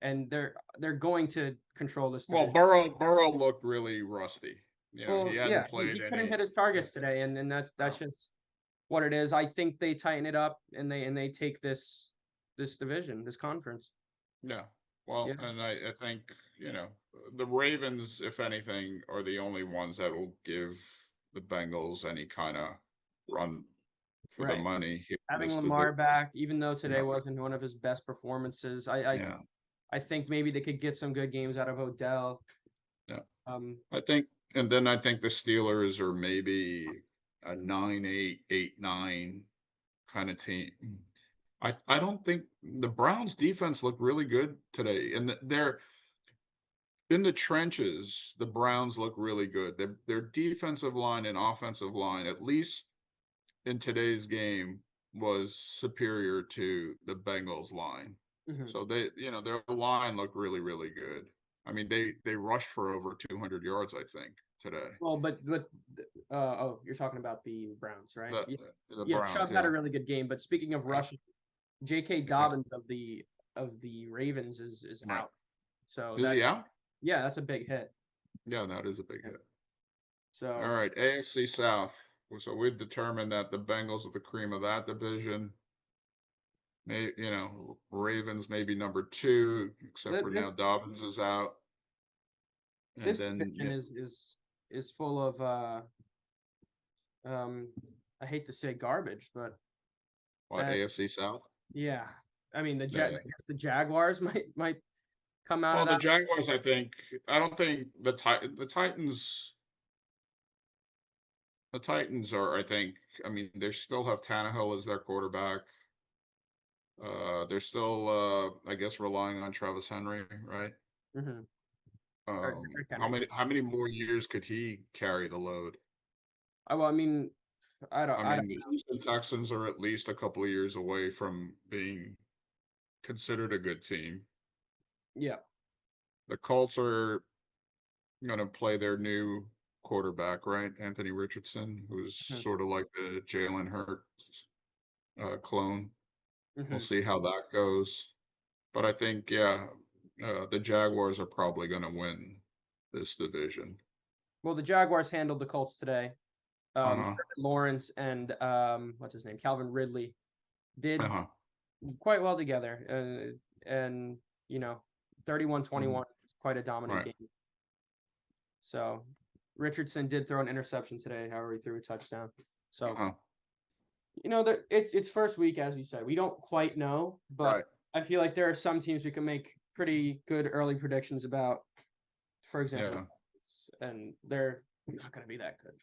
[SPEAKER 1] and they're going to control this
[SPEAKER 2] Well,
[SPEAKER 1] division.
[SPEAKER 2] Burrow looked really rusty. You know, he
[SPEAKER 1] Well,
[SPEAKER 2] hadn't
[SPEAKER 1] yeah, he
[SPEAKER 2] played
[SPEAKER 1] couldn't
[SPEAKER 2] any.
[SPEAKER 1] hit his targets today, and that's just what it is. I think they tighten it up and they take this division, this conference.
[SPEAKER 2] Yeah. Well,
[SPEAKER 1] Yeah.
[SPEAKER 2] and I think, you know, the Ravens, if anything, are the only ones that will give the Bengals any kind of run for the
[SPEAKER 1] Right.
[SPEAKER 2] money here in
[SPEAKER 1] Having
[SPEAKER 2] this
[SPEAKER 1] Lamar
[SPEAKER 2] division.
[SPEAKER 1] back, even though today
[SPEAKER 2] Yeah.
[SPEAKER 1] wasn't one of his best performances, I think maybe they could get some good games out of Odell.
[SPEAKER 2] Yeah.
[SPEAKER 1] Um,
[SPEAKER 2] I think, and then I think the Steelers are maybe a 9-8, 8-9 kind of team. I don't think the Browns defense looked really good today, and they're in the trenches. The Browns look really good. Their defensive line and offensive line, at least in today's game, was superior to the Bengals line.
[SPEAKER 1] mhm.
[SPEAKER 2] So they, you know, their line looked really, really good. I mean, they rushed for over 200 yards, I think, today.
[SPEAKER 1] Well, but oh, you're talking about the Browns, right?
[SPEAKER 2] The
[SPEAKER 1] Yeah,
[SPEAKER 2] the
[SPEAKER 1] yeah.
[SPEAKER 2] Browns,
[SPEAKER 1] Chubb had
[SPEAKER 2] yeah.
[SPEAKER 1] a really good game, but speaking of
[SPEAKER 2] Yeah.
[SPEAKER 1] rushing, J.K.
[SPEAKER 2] Yeah.
[SPEAKER 1] Dobbins of the Ravens is
[SPEAKER 2] Right.
[SPEAKER 1] out. So
[SPEAKER 2] Is he out?
[SPEAKER 1] yeah, that's a big hit.
[SPEAKER 2] Yeah, that is a big hit.
[SPEAKER 1] So
[SPEAKER 2] All right, AFC South. So we've determined that the Bengals are the cream of that division. You know, Ravens maybe number 2, except for now
[SPEAKER 1] this
[SPEAKER 2] Dobbins is out. And
[SPEAKER 1] this
[SPEAKER 2] then
[SPEAKER 1] division is full of I hate to say garbage, but
[SPEAKER 2] what, AFC South?
[SPEAKER 1] yeah. I mean,
[SPEAKER 2] Yeah,
[SPEAKER 1] I
[SPEAKER 2] yeah.
[SPEAKER 1] guess the Jaguars might come out
[SPEAKER 2] Well,
[SPEAKER 1] of
[SPEAKER 2] the
[SPEAKER 1] that.
[SPEAKER 2] Jaguars, I don't think the Titans are, I mean, they still have Tannehill as their quarterback. They're still, I guess, relying on Travis Henry, right?
[SPEAKER 1] Mm-hmm.
[SPEAKER 2] How many more years could he carry the load?
[SPEAKER 1] Well, I mean,
[SPEAKER 2] I
[SPEAKER 1] I
[SPEAKER 2] mean, the Houston Texans are at least a couple of years away from being considered a good team.
[SPEAKER 1] yeah.
[SPEAKER 2] The Colts are going to play their new quarterback, right? Anthony Richardson, who's
[SPEAKER 1] Mhm.
[SPEAKER 2] sort of like the Jalen Hurts clone. We'll
[SPEAKER 1] Mhm.
[SPEAKER 2] see how that goes. But I think, yeah, the Jaguars are probably going to win this division.
[SPEAKER 1] Well, the Jaguars handled the Colts today.
[SPEAKER 2] Uh-huh.
[SPEAKER 1] Trevor Lawrence and what's his name, Calvin Ridley, did
[SPEAKER 2] Uh-huh.
[SPEAKER 1] quite well together, and you know, 31-21, quite a dominant
[SPEAKER 2] Right.
[SPEAKER 1] game. So Richardson did throw an interception today. However, he threw a touchdown. So
[SPEAKER 2] Uh-huh.
[SPEAKER 1] you know, it's first week, as we said. We don't quite know, but
[SPEAKER 2] Right.
[SPEAKER 1] I feel like there are some teams we can make pretty good early predictions about. For example,
[SPEAKER 2] Yeah.
[SPEAKER 1] and they're not going to be that good.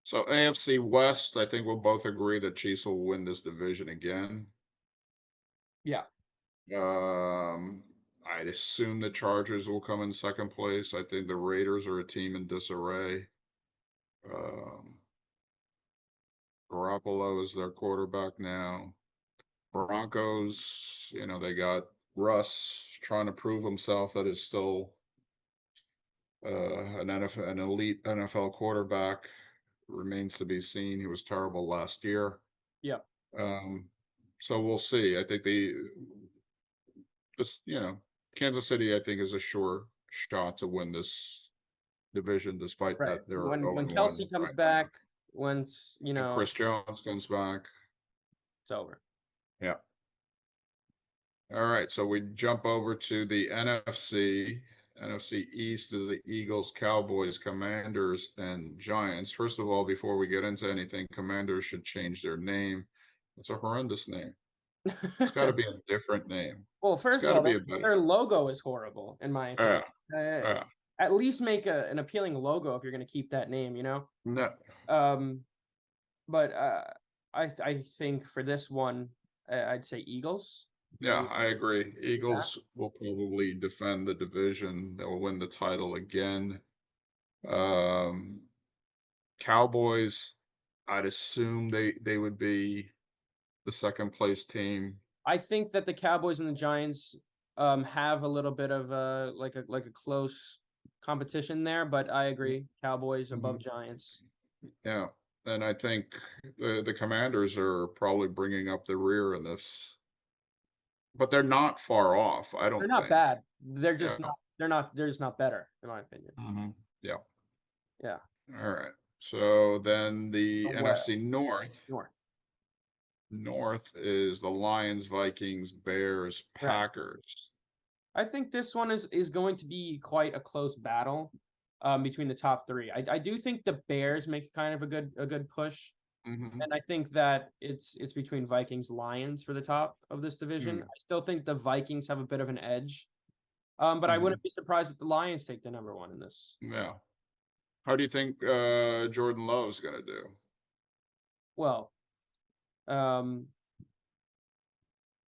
[SPEAKER 2] So AFC West, I think we'll both agree that Chiefs will win this division again.
[SPEAKER 1] Yeah.
[SPEAKER 2] I'd assume the Chargers will come in second place. I think the Raiders are a team in disarray. Garoppolo is their quarterback now. Broncos, you know, they got Russ trying to prove himself that is still an elite NFL quarterback. Remains to be seen. He was terrible last year.
[SPEAKER 1] Yeah.
[SPEAKER 2] So we'll see. I think you know, Kansas City, I think, is a sure shot to win this division, despite
[SPEAKER 1] Right.
[SPEAKER 2] that they're
[SPEAKER 1] When
[SPEAKER 2] 0-1
[SPEAKER 1] Kelsey comes
[SPEAKER 2] right now.
[SPEAKER 1] back, once you
[SPEAKER 2] And
[SPEAKER 1] know,
[SPEAKER 2] Chris Jones comes back.
[SPEAKER 1] it's over.
[SPEAKER 2] Yeah. All right. So we jump over to the NFC. NFC East is the Eagles, Cowboys, Commanders, and Giants. First of all, before we get into anything, Commanders should change their name. It's a horrendous name. It's got to be a different name.
[SPEAKER 1] Well,
[SPEAKER 2] It's
[SPEAKER 1] first
[SPEAKER 2] got
[SPEAKER 1] of
[SPEAKER 2] to
[SPEAKER 1] all,
[SPEAKER 2] be a better.
[SPEAKER 1] their logo is horrible, in my opinion.
[SPEAKER 2] Yeah.
[SPEAKER 1] At least make an appealing logo if you're going to keep that name, you know.
[SPEAKER 2] No.
[SPEAKER 1] But I think for this one, I'd say Eagles.
[SPEAKER 2] Yeah, I agree.
[SPEAKER 1] Yeah.
[SPEAKER 2] Eagles will probably defend the division. They'll win the title again. Um, Cowboys, I'd assume they would be the second place team.
[SPEAKER 1] I think that the Cowboys and the Giants have a little bit of a close competition there, but I agree. Cowboys above
[SPEAKER 2] Mhm.
[SPEAKER 1] Giants.
[SPEAKER 2] Yeah, and I think the Commanders are probably bringing up the rear in this, but they're not far off, I
[SPEAKER 1] They're
[SPEAKER 2] don't
[SPEAKER 1] not
[SPEAKER 2] think.
[SPEAKER 1] bad. They're
[SPEAKER 2] Yeah.
[SPEAKER 1] just not. They're just not better, in my opinion.
[SPEAKER 2] Yeah.
[SPEAKER 1] Yeah.
[SPEAKER 2] All right. So then
[SPEAKER 1] The
[SPEAKER 2] the
[SPEAKER 1] West,
[SPEAKER 2] NFC North.
[SPEAKER 1] North.
[SPEAKER 2] North is the Lions, Vikings, Bears,
[SPEAKER 1] Right.
[SPEAKER 2] Packers.
[SPEAKER 1] I think this one is going to be quite a close battle between the top three. I do think the Bears make kind of a good push.
[SPEAKER 2] Hmm.
[SPEAKER 1] And I think that it's between Vikings Lions for the top of this division.
[SPEAKER 2] Mm,
[SPEAKER 1] I still think the Vikings have a bit of an edge. But I
[SPEAKER 2] hmm.
[SPEAKER 1] wouldn't be surprised if the Lions take the number one in this.
[SPEAKER 2] Yeah. How do you think Jordan Love's gonna do?
[SPEAKER 1] Well, um,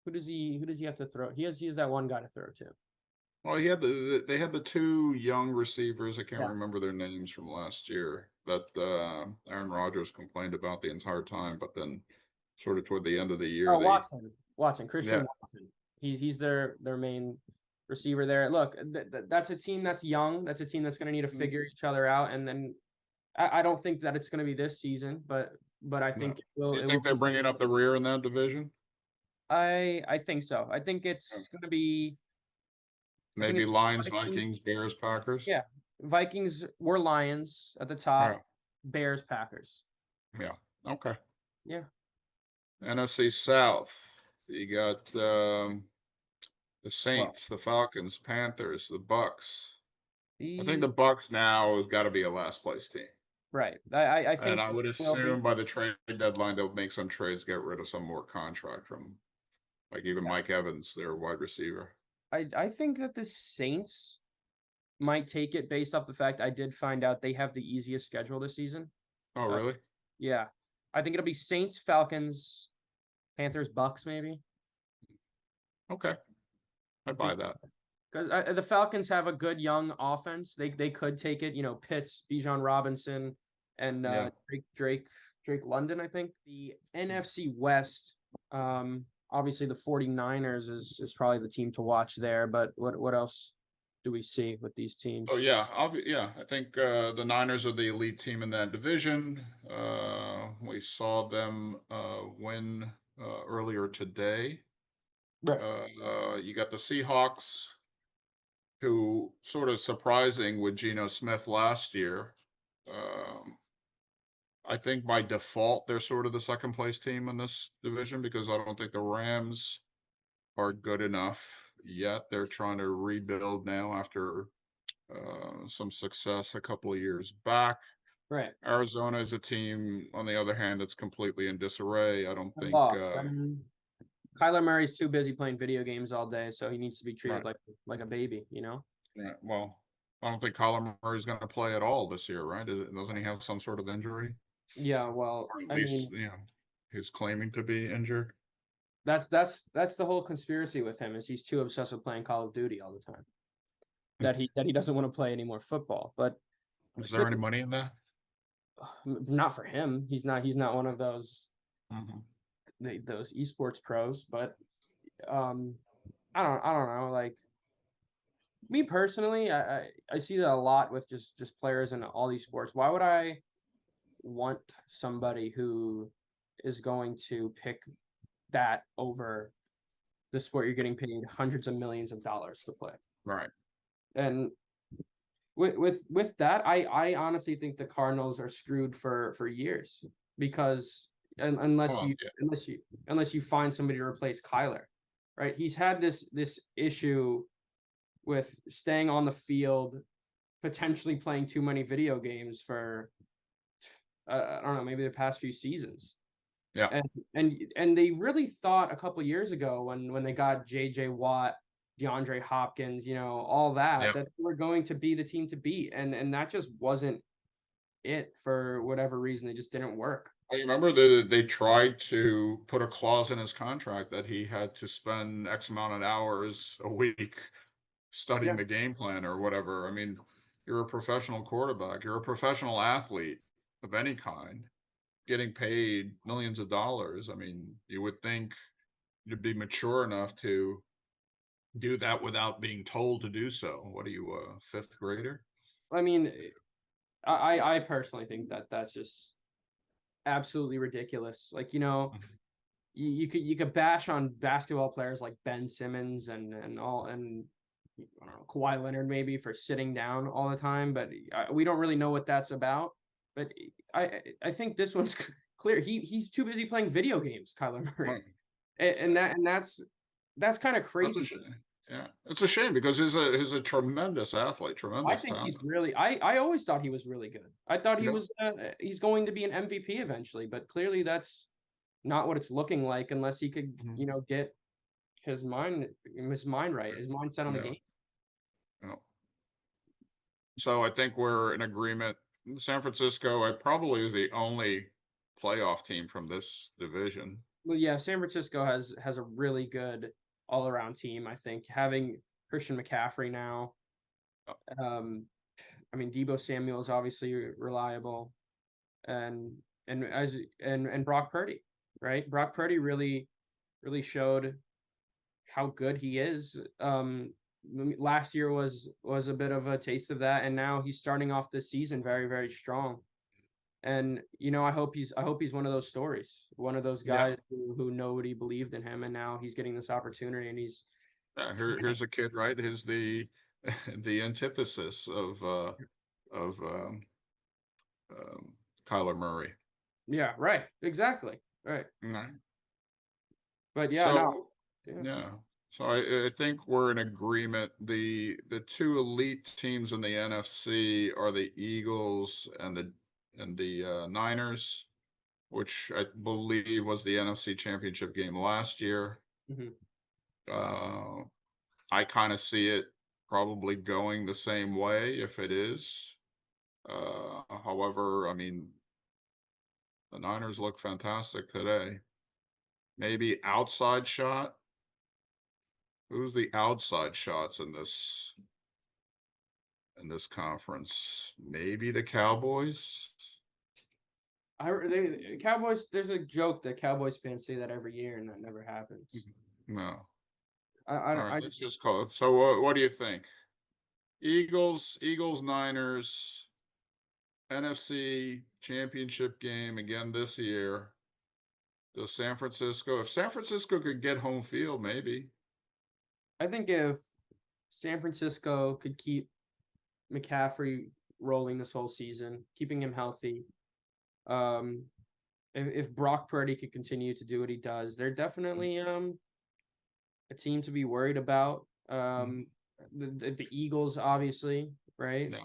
[SPEAKER 1] who does he have to throw? He has that one guy to throw to.
[SPEAKER 2] Well, he had they had the two young receivers. I can't
[SPEAKER 1] Yeah.
[SPEAKER 2] remember their names from last year that Aaron Rodgers complained about the entire time, but then sort of toward the end of the year,
[SPEAKER 1] Oh,
[SPEAKER 2] they
[SPEAKER 1] Watson,
[SPEAKER 2] yeah.
[SPEAKER 1] Christian Watson. He's their main receiver there. Look, that's a team that's young. That's a team that's going to need to
[SPEAKER 2] Mm,
[SPEAKER 1] figure each other out. And then I don't think that it's going to be this season, but I
[SPEAKER 2] no.
[SPEAKER 1] think it
[SPEAKER 2] Do
[SPEAKER 1] will.
[SPEAKER 2] you
[SPEAKER 1] It will
[SPEAKER 2] think they're
[SPEAKER 1] be.
[SPEAKER 2] bringing up the rear in that division?
[SPEAKER 1] I think so. I think
[SPEAKER 2] Yeah.
[SPEAKER 1] it's going to be. I think
[SPEAKER 2] Maybe
[SPEAKER 1] it's
[SPEAKER 2] Lions,
[SPEAKER 1] Vikings.
[SPEAKER 2] Vikings, Bears, Packers.
[SPEAKER 1] Yeah, Vikings were Lions at the top.
[SPEAKER 2] Yeah.
[SPEAKER 1] Bears, Packers.
[SPEAKER 2] Yeah. Okay.
[SPEAKER 1] Yeah.
[SPEAKER 2] NFC South. You got the
[SPEAKER 1] Well,
[SPEAKER 2] Saints, the Falcons, Panthers, the Bucks. I think
[SPEAKER 1] the
[SPEAKER 2] the Bucks now has got to be a last place team.
[SPEAKER 1] right. I
[SPEAKER 2] And
[SPEAKER 1] think
[SPEAKER 2] I would
[SPEAKER 1] will be.
[SPEAKER 2] assume by the trade deadline they'll make some trades, get rid of some more contract from like even Mike Evans, their wide receiver.
[SPEAKER 1] I think that the Saints might take it based off the fact I did find out they have the easiest schedule this season.
[SPEAKER 2] Oh,
[SPEAKER 1] Uh,
[SPEAKER 2] really?
[SPEAKER 1] yeah, I think it'll be Saints, Falcons, Panthers, Bucks, maybe.
[SPEAKER 2] Okay. I
[SPEAKER 1] I
[SPEAKER 2] buy
[SPEAKER 1] think
[SPEAKER 2] that.
[SPEAKER 1] because the Falcons have a good young offense. They could take it. Pitts, Bijan Robinson, and
[SPEAKER 2] Yeah.
[SPEAKER 1] Drake London. I think the NFC West. Obviously the 49ers is probably the team to watch there. But what else do we see with these
[SPEAKER 2] Oh
[SPEAKER 1] teams?
[SPEAKER 2] yeah, yeah. I think the Niners are the elite team in that division. We saw them win earlier today.
[SPEAKER 1] Right.
[SPEAKER 2] You got the Seahawks, who sort of surprising with Geno Smith last year. Um, I think by default they're sort of the second place team in this division because I don't think the Rams are good enough yet. They're trying to rebuild now after some success a couple of years back.
[SPEAKER 1] Right.
[SPEAKER 2] Arizona is a team, on the other hand, that's completely in disarray. I don't
[SPEAKER 1] I'm
[SPEAKER 2] think.
[SPEAKER 1] lost. I mean, Kyler Murray's too busy playing video games all day, so he needs to be treated
[SPEAKER 2] Right,
[SPEAKER 1] like a baby.
[SPEAKER 2] right. Well, I don't think Kyler Murray's going to play at all this year, right? Doesn't he have some sort of injury,
[SPEAKER 1] Yeah, well,
[SPEAKER 2] or at
[SPEAKER 1] I
[SPEAKER 2] least
[SPEAKER 1] mean,
[SPEAKER 2] he's claiming to be injured?
[SPEAKER 1] that's the whole conspiracy with him is he's too obsessed with playing Call of Duty all the time. That he doesn't want to play any more football. But
[SPEAKER 2] Is there any money in that?
[SPEAKER 1] not for him. He's not one of
[SPEAKER 2] Hmm.
[SPEAKER 1] those esports pros. But um, I don't know. Like me personally, I see that a lot with just players in all these sports. Why would I want somebody who is going to pick that over the sport you're getting paid hundreds of millions of dollars to play?
[SPEAKER 2] Right.
[SPEAKER 1] And with that, I honestly think the Cardinals are screwed for years because unless
[SPEAKER 2] Well,
[SPEAKER 1] you
[SPEAKER 2] yeah,
[SPEAKER 1] unless you unless you find somebody to replace Kyler, right? He's had this issue with staying on the field, potentially playing too many video games for I don't know, maybe the past few seasons.
[SPEAKER 2] yeah,
[SPEAKER 1] And and they really thought a couple years ago when they got JJ Watt, DeAndre Hopkins, all
[SPEAKER 2] yeah.
[SPEAKER 1] that we're going to be the team to beat. And that just wasn't it for whatever reason. It just didn't work.
[SPEAKER 2] I remember that they tried to put a clause in his contract that he had to spend X amount of hours a week studying
[SPEAKER 1] Yeah.
[SPEAKER 2] the game plan or whatever. I mean, you're a professional quarterback, you're a professional athlete of any kind, getting paid millions of dollars. I mean, you would think you'd be mature enough to do that without being told to do so. What are you, a fifth grader?
[SPEAKER 1] I mean, I personally think that that's just absolutely ridiculous. Like,
[SPEAKER 2] Mhm.
[SPEAKER 1] you could bash on basketball players like Ben Simmons and all and I don't know, Kawhi Leonard maybe for sitting down all the time, but we don't really know what that's about. But I think this one's clear. He's too busy playing video games, Kyler Murray,
[SPEAKER 2] Right.
[SPEAKER 1] and that's kind of
[SPEAKER 2] That's a
[SPEAKER 1] crazy.
[SPEAKER 2] shame. Yeah, it's a shame because he's a tremendous athlete,
[SPEAKER 1] I
[SPEAKER 2] tremendous
[SPEAKER 1] think he's
[SPEAKER 2] talent.
[SPEAKER 1] really. I always thought he was really good. I thought he
[SPEAKER 2] Yeah.
[SPEAKER 1] was. He's going to be an MVP eventually, but clearly that's not what it's looking like unless he could,
[SPEAKER 2] Mhm.
[SPEAKER 1] get his mind right, his mindset on the
[SPEAKER 2] Yeah.
[SPEAKER 1] game.
[SPEAKER 2] Yeah. So I think we're in agreement. San Francisco, I probably is the only playoff team from this division.
[SPEAKER 1] Well, yeah, San Francisco has a really good all around team. I think having Christian McCaffrey now,
[SPEAKER 2] Uh,
[SPEAKER 1] um, I mean Debo Samuel is obviously reliable, and and Brock Purdy, right? Brock Purdy really showed how good he is. Last year was a bit of a taste of that, and now he's starting off this season very strong. And I hope he's one of those stories, one of those
[SPEAKER 2] Yeah.
[SPEAKER 1] guys who nobody believed in him, and now he's getting this opportunity, and he's
[SPEAKER 2] Here's a kid, right? Here's the the antithesis of Kyler Murray.
[SPEAKER 1] yeah, right, exactly, right.
[SPEAKER 2] Right.
[SPEAKER 1] But yeah, no,
[SPEAKER 2] So
[SPEAKER 1] yeah,
[SPEAKER 2] yeah. So I think we're in agreement. The two elite teams in the NFC are the Eagles and the Niners, which I believe was the NFC Championship game last year.
[SPEAKER 1] mhm.
[SPEAKER 2] Uh, I kind of see it probably going the same way if it is. However, I mean, the Niners look fantastic today. Maybe outside shot. Who's the outside shots in this conference? Maybe the Cowboys.
[SPEAKER 1] Cowboys. There's a joke that Cowboys fans say that every year, and that never happens.
[SPEAKER 2] No.
[SPEAKER 1] I
[SPEAKER 2] All
[SPEAKER 1] I,
[SPEAKER 2] right,
[SPEAKER 1] I
[SPEAKER 2] let's
[SPEAKER 1] just
[SPEAKER 2] just call it. So what do you think? Eagles, Niners, NFC Championship game again this year. Does San Francisco, if San Francisco could get home field, maybe.
[SPEAKER 1] I think if San Francisco could keep McCaffrey rolling this whole season, keeping him healthy, um, if Brock Purdy could continue to do what he does, they're definitely a team to be worried about.
[SPEAKER 2] Mhm.
[SPEAKER 1] The Eagles, obviously, right?
[SPEAKER 2] No,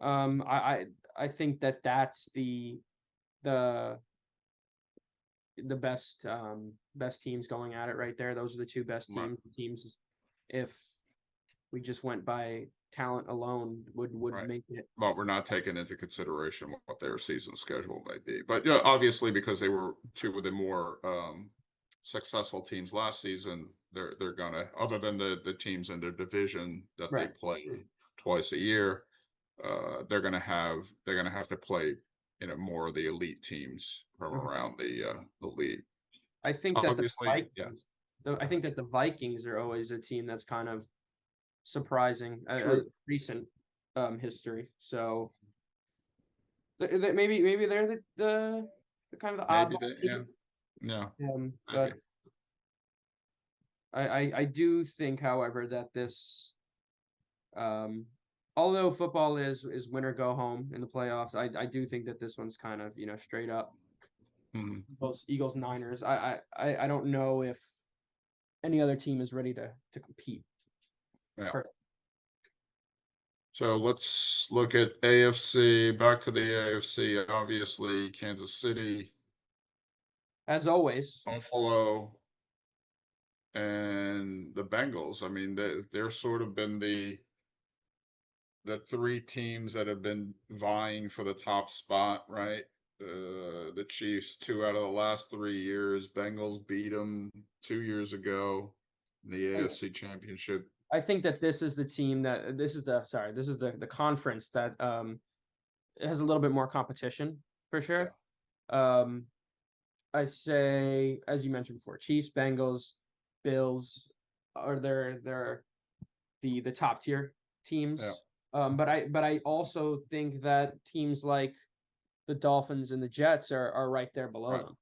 [SPEAKER 1] Um, I I I think that that's the the best teams going at it right there. Those are the two best
[SPEAKER 2] right,
[SPEAKER 1] teams. If we just went by talent alone, would
[SPEAKER 2] right.
[SPEAKER 1] make it
[SPEAKER 2] But we're not taking into consideration what their season schedule may be. But yeah, obviously because they were two of the more successful teams last season, they're gonna, other than the teams in their division that they
[SPEAKER 1] right.
[SPEAKER 2] play twice a year, they're gonna have to play, more of the elite teams from
[SPEAKER 1] Mhm.
[SPEAKER 2] around the league.
[SPEAKER 1] I think that the
[SPEAKER 2] Obviously, yeah,
[SPEAKER 1] Vikings, I
[SPEAKER 2] go
[SPEAKER 1] think
[SPEAKER 2] ahead.
[SPEAKER 1] that the Vikings are always a team that's kind of surprising, a
[SPEAKER 2] True.
[SPEAKER 1] recent history. So maybe they're the kind of the
[SPEAKER 2] Maybe
[SPEAKER 1] oddball
[SPEAKER 2] they, yeah,
[SPEAKER 1] team.
[SPEAKER 2] yeah, maybe.
[SPEAKER 1] But I do think, however, that this um although football is win or go home in the playoffs, I do think that this one's kind of, straight up
[SPEAKER 2] Mhm.
[SPEAKER 1] both Eagles Niners. I don't know if any other team is ready to compete.
[SPEAKER 2] Yeah. So let's look at AFC. Back to the AFC. Obviously, Kansas City,
[SPEAKER 1] As always.
[SPEAKER 2] Buffalo, and the Bengals. I mean, they're sort of been the three teams that have been vying for the top spot, right? The Chiefs 2 out of the last 3 years. Bengals beat them 2 years ago in the
[SPEAKER 1] I,
[SPEAKER 2] AFC Championship.
[SPEAKER 1] I think that this is the team that this is the conference that has a little bit more competition for
[SPEAKER 2] Yeah,
[SPEAKER 1] sure. Um, I say, as you mentioned before, Chiefs, Bengals, Bills are they're the top tier
[SPEAKER 2] yeah,
[SPEAKER 1] teams. But I also think that teams like the Dolphins and the Jets are right there below
[SPEAKER 2] right.
[SPEAKER 1] them.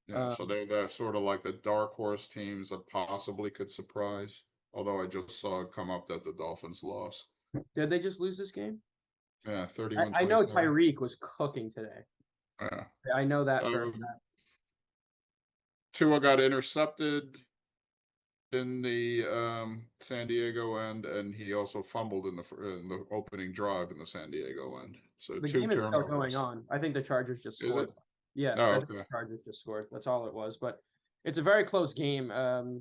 [SPEAKER 2] Yeah, so they're sort of like the dark horse teams that possibly could surprise. Although I just saw it come up that the Dolphins lost.
[SPEAKER 1] Did they just lose this game?
[SPEAKER 2] Yeah,
[SPEAKER 1] I know
[SPEAKER 2] 31-27.
[SPEAKER 1] Tyreek was cooking today.
[SPEAKER 2] Yeah.
[SPEAKER 1] I know that for
[SPEAKER 2] Um, Tua got intercepted in the San Diego end, and he also fumbled in the opening drive in the San Diego end. So
[SPEAKER 1] the
[SPEAKER 2] two
[SPEAKER 1] game is still going
[SPEAKER 2] turnovers.
[SPEAKER 1] on. I think the Chargers just
[SPEAKER 2] Is
[SPEAKER 1] scored.
[SPEAKER 2] it?
[SPEAKER 1] Yeah,
[SPEAKER 2] Oh,
[SPEAKER 1] I think the
[SPEAKER 2] okay.
[SPEAKER 1] Chargers just scored. That's all it was. But it's a very close game.
[SPEAKER 2] Hmm.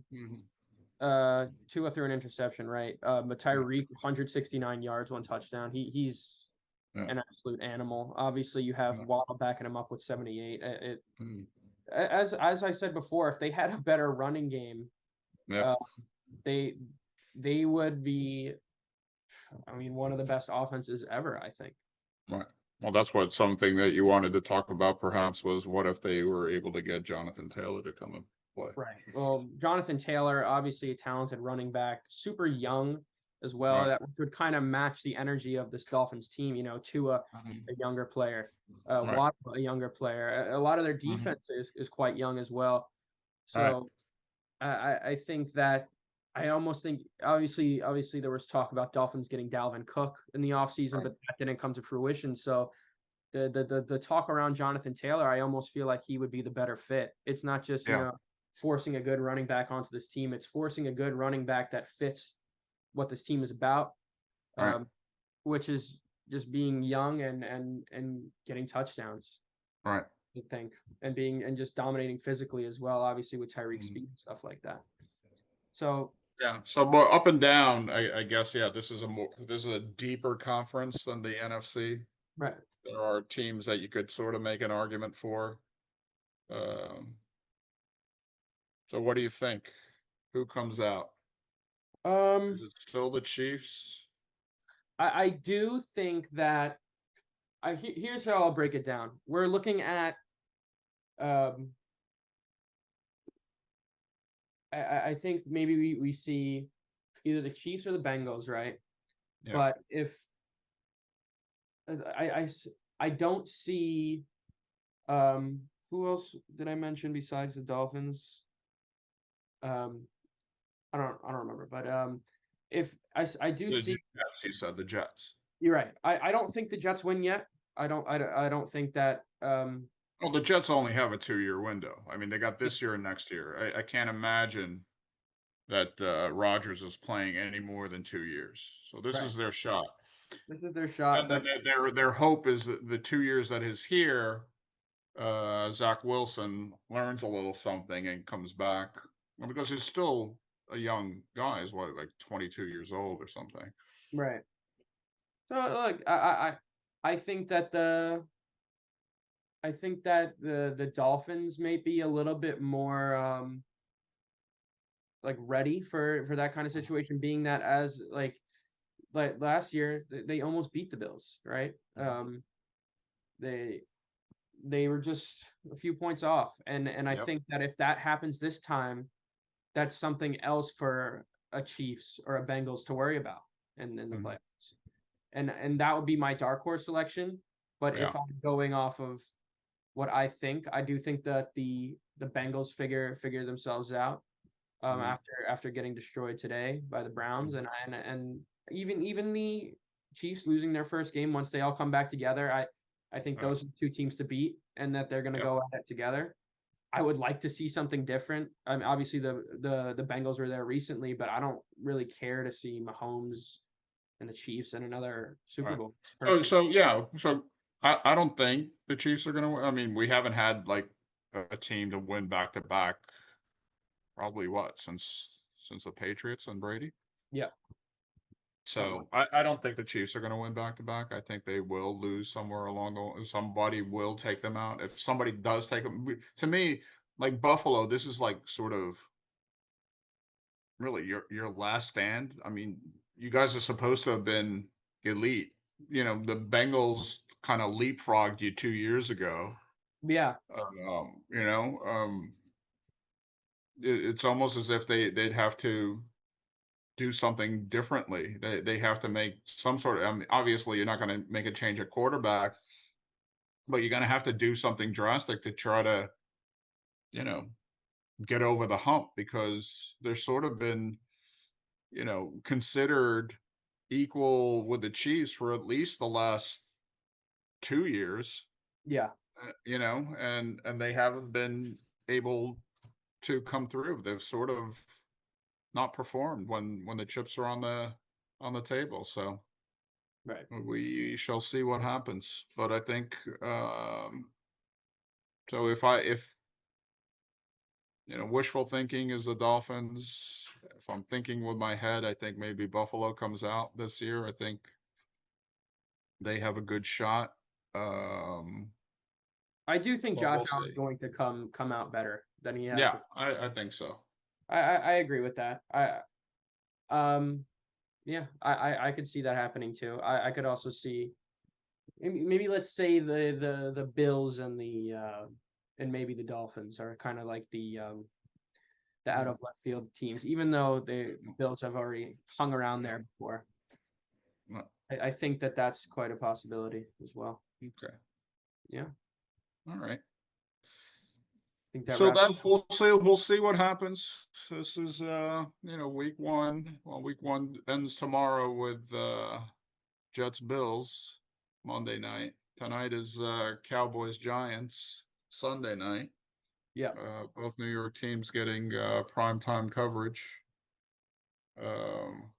[SPEAKER 1] Tua threw an interception, right? But
[SPEAKER 2] Yeah,
[SPEAKER 1] Tyreek, 169 yards, one touchdown. He's
[SPEAKER 2] yeah,
[SPEAKER 1] an absolute animal. Obviously, you have
[SPEAKER 2] yeah.
[SPEAKER 1] Waddle backing him up with 78.
[SPEAKER 2] Mm,
[SPEAKER 1] As I said before, if they had a better running game,
[SPEAKER 2] yep,
[SPEAKER 1] uh, they they would be, I mean, one of the best offenses ever, I think.
[SPEAKER 2] right. Well, that's what something that you wanted to talk about perhaps was what if they were able to get Jonathan Taylor to come and play?
[SPEAKER 1] Right. Well, Jonathan Taylor, obviously a talented running back, super young as well.
[SPEAKER 2] Right.
[SPEAKER 1] That would kind of match the energy of this Dolphins team. You know, Tua,
[SPEAKER 2] Mhm.
[SPEAKER 1] a younger player,
[SPEAKER 2] Right.
[SPEAKER 1] Watt, a younger player. A lot of their
[SPEAKER 2] Hmm.
[SPEAKER 1] defense is quite young as well.
[SPEAKER 2] Right.
[SPEAKER 1] So I think that I almost think obviously there was talk about Dolphins getting Dalvin Cook in the offseason,
[SPEAKER 2] Right.
[SPEAKER 1] but that didn't come to fruition. So the talk around Jonathan Taylor, I almost feel like he would be the better fit. It's not just,
[SPEAKER 2] Yeah.
[SPEAKER 1] forcing a good running back onto this team. It's forcing a good running back that fits what this team is about,
[SPEAKER 2] Right.
[SPEAKER 1] um, which is just being young and getting touchdowns,
[SPEAKER 2] Right.
[SPEAKER 1] I think, and just dominating physically as well, obviously with Tyreek
[SPEAKER 2] Mhm.
[SPEAKER 1] speed and stuff like that. So
[SPEAKER 2] Yeah. So more up and down, I guess. Yeah. This is a deeper conference than the NFC.
[SPEAKER 1] right.
[SPEAKER 2] There are teams that you could sort of make an argument for. Um, so what do you think? Who comes out? Is
[SPEAKER 1] Um
[SPEAKER 2] it still the Chiefs?
[SPEAKER 1] I do think that here's how I'll break it down. We're looking at um I think maybe we see either the Chiefs or the Bengals, right?
[SPEAKER 2] Yeah.
[SPEAKER 1] But if I don't see who else did I mention besides the Dolphins? Um, I don't remember, but if I do
[SPEAKER 2] The
[SPEAKER 1] see,
[SPEAKER 2] Jets, you said the Jets.
[SPEAKER 1] you're right. I don't think the Jets win yet. I don't think that
[SPEAKER 2] Well, the Jets only have a 2-year window. I mean, they got this year and next year. I can't imagine that Rodgers is playing any more than 2 years. So this
[SPEAKER 1] right.
[SPEAKER 2] is their shot.
[SPEAKER 1] This is their shot,
[SPEAKER 2] And then
[SPEAKER 1] but
[SPEAKER 2] their hope is that the 2 years that is here, Zach Wilson learns a little something and comes back. Well, because he's still a young guy. He's what, like 22 years old or something.
[SPEAKER 1] right. So look, I think that the Dolphins may be a little bit more like ready for that kind of situation, being that as like last year they almost beat the Bills, right? They they were just a few points off, and I
[SPEAKER 2] Yep.
[SPEAKER 1] think that if that happens this time, that's something else for a Chiefs or a Bengals to worry about in the
[SPEAKER 2] Mhm.
[SPEAKER 1] playoffs, and that would be my dark horse selection. But
[SPEAKER 2] Yeah.
[SPEAKER 1] if I'm going off of what I think, I do think that the Bengals figure themselves out
[SPEAKER 2] Mhm.
[SPEAKER 1] after getting destroyed today by the Browns,
[SPEAKER 2] Mhm.
[SPEAKER 1] and even the Chiefs losing their first game once they all come back together. I think
[SPEAKER 2] Yeah.
[SPEAKER 1] those are the two teams to beat, and that they're going to
[SPEAKER 2] Yep.
[SPEAKER 1] go at it together. I would like to see something different. I mean, obviously the Bengals were there recently, but I don't really care to see Mahomes and the Chiefs in another Super
[SPEAKER 2] Right.
[SPEAKER 1] Bowl.
[SPEAKER 2] So
[SPEAKER 1] Personally,
[SPEAKER 2] so yeah. So I don't think the Chiefs are gonna win. I mean, we haven't had like a team to win back to back. Probably what since the Patriots and Brady.
[SPEAKER 1] yeah. something like
[SPEAKER 2] So I don't think the Chiefs are going to win back to back. I think they will lose somewhere along the. Somebody will take them out. If somebody does take them, to me, like Buffalo, this is like sort of really your last stand. I mean, you guys are supposed to have been elite. You know, the Bengals kind of leapfrogged you 2 years ago.
[SPEAKER 1] yeah,
[SPEAKER 2] You know, it's almost as if they'd have to do something differently. They have to make some sort of. I mean, obviously, you're not going to make a change at quarterback, but you're going to have to do something drastic to try to, you know, get over the hump because they're sort of been, considered equal with the Chiefs for at least the last 2 years.
[SPEAKER 1] yeah,
[SPEAKER 2] And they haven't been able to come through. They've sort of not performed when the chips are on the table. So
[SPEAKER 1] right.
[SPEAKER 2] we shall see what happens. But I think so. If wishful thinking is the Dolphins. If I'm thinking with my head, I think maybe Buffalo comes out this year. I think they have a good shot. Um,
[SPEAKER 1] I do think
[SPEAKER 2] but
[SPEAKER 1] Josh
[SPEAKER 2] we'll
[SPEAKER 1] Allen's
[SPEAKER 2] see.
[SPEAKER 1] going to come out better than he has
[SPEAKER 2] Yeah,
[SPEAKER 1] before.
[SPEAKER 2] I think so.
[SPEAKER 1] I agree with that. Um yeah, I could see that happening too. I could also see maybe let's say the Bills and maybe the Dolphins are kind of like the out of left field teams, even though the Bills have already hung around there before.
[SPEAKER 2] Well,
[SPEAKER 1] I think that that's quite a possibility as well.
[SPEAKER 2] okay.
[SPEAKER 1] Yeah,
[SPEAKER 2] All right.
[SPEAKER 1] I think that
[SPEAKER 2] So
[SPEAKER 1] wraps.
[SPEAKER 2] that we'll see what happens. This is week one. Well, week one ends tomorrow with Jets Bills Monday night. Tonight is Cowboys Giants Sunday night.
[SPEAKER 1] Yeah,
[SPEAKER 2] Both New York teams getting primetime coverage. Um,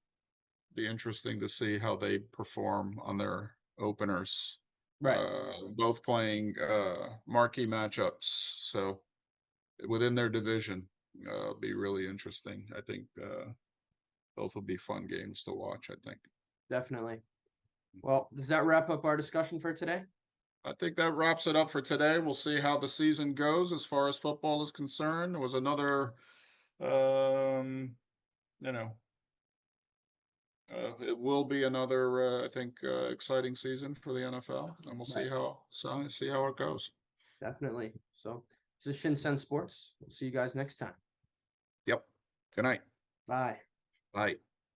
[SPEAKER 2] be interesting to see how they perform on their openers.
[SPEAKER 1] right.
[SPEAKER 2] Both playing marquee matchups, so within their division, be really interesting. I think both will be fun games to watch. I think.
[SPEAKER 1] Definitely. Well, does that wrap up our discussion for today?
[SPEAKER 2] I think that wraps it up for today. We'll see how the season goes as far as football is concerned. It was another, you know, it will be another, I think, exciting season for the NFL, and we'll
[SPEAKER 1] Right.
[SPEAKER 2] see how it goes.
[SPEAKER 1] Definitely. So this is Shinsen Sports. We'll see you guys next time.
[SPEAKER 2] Yep. Good night.
[SPEAKER 1] Bye.
[SPEAKER 2] Bye.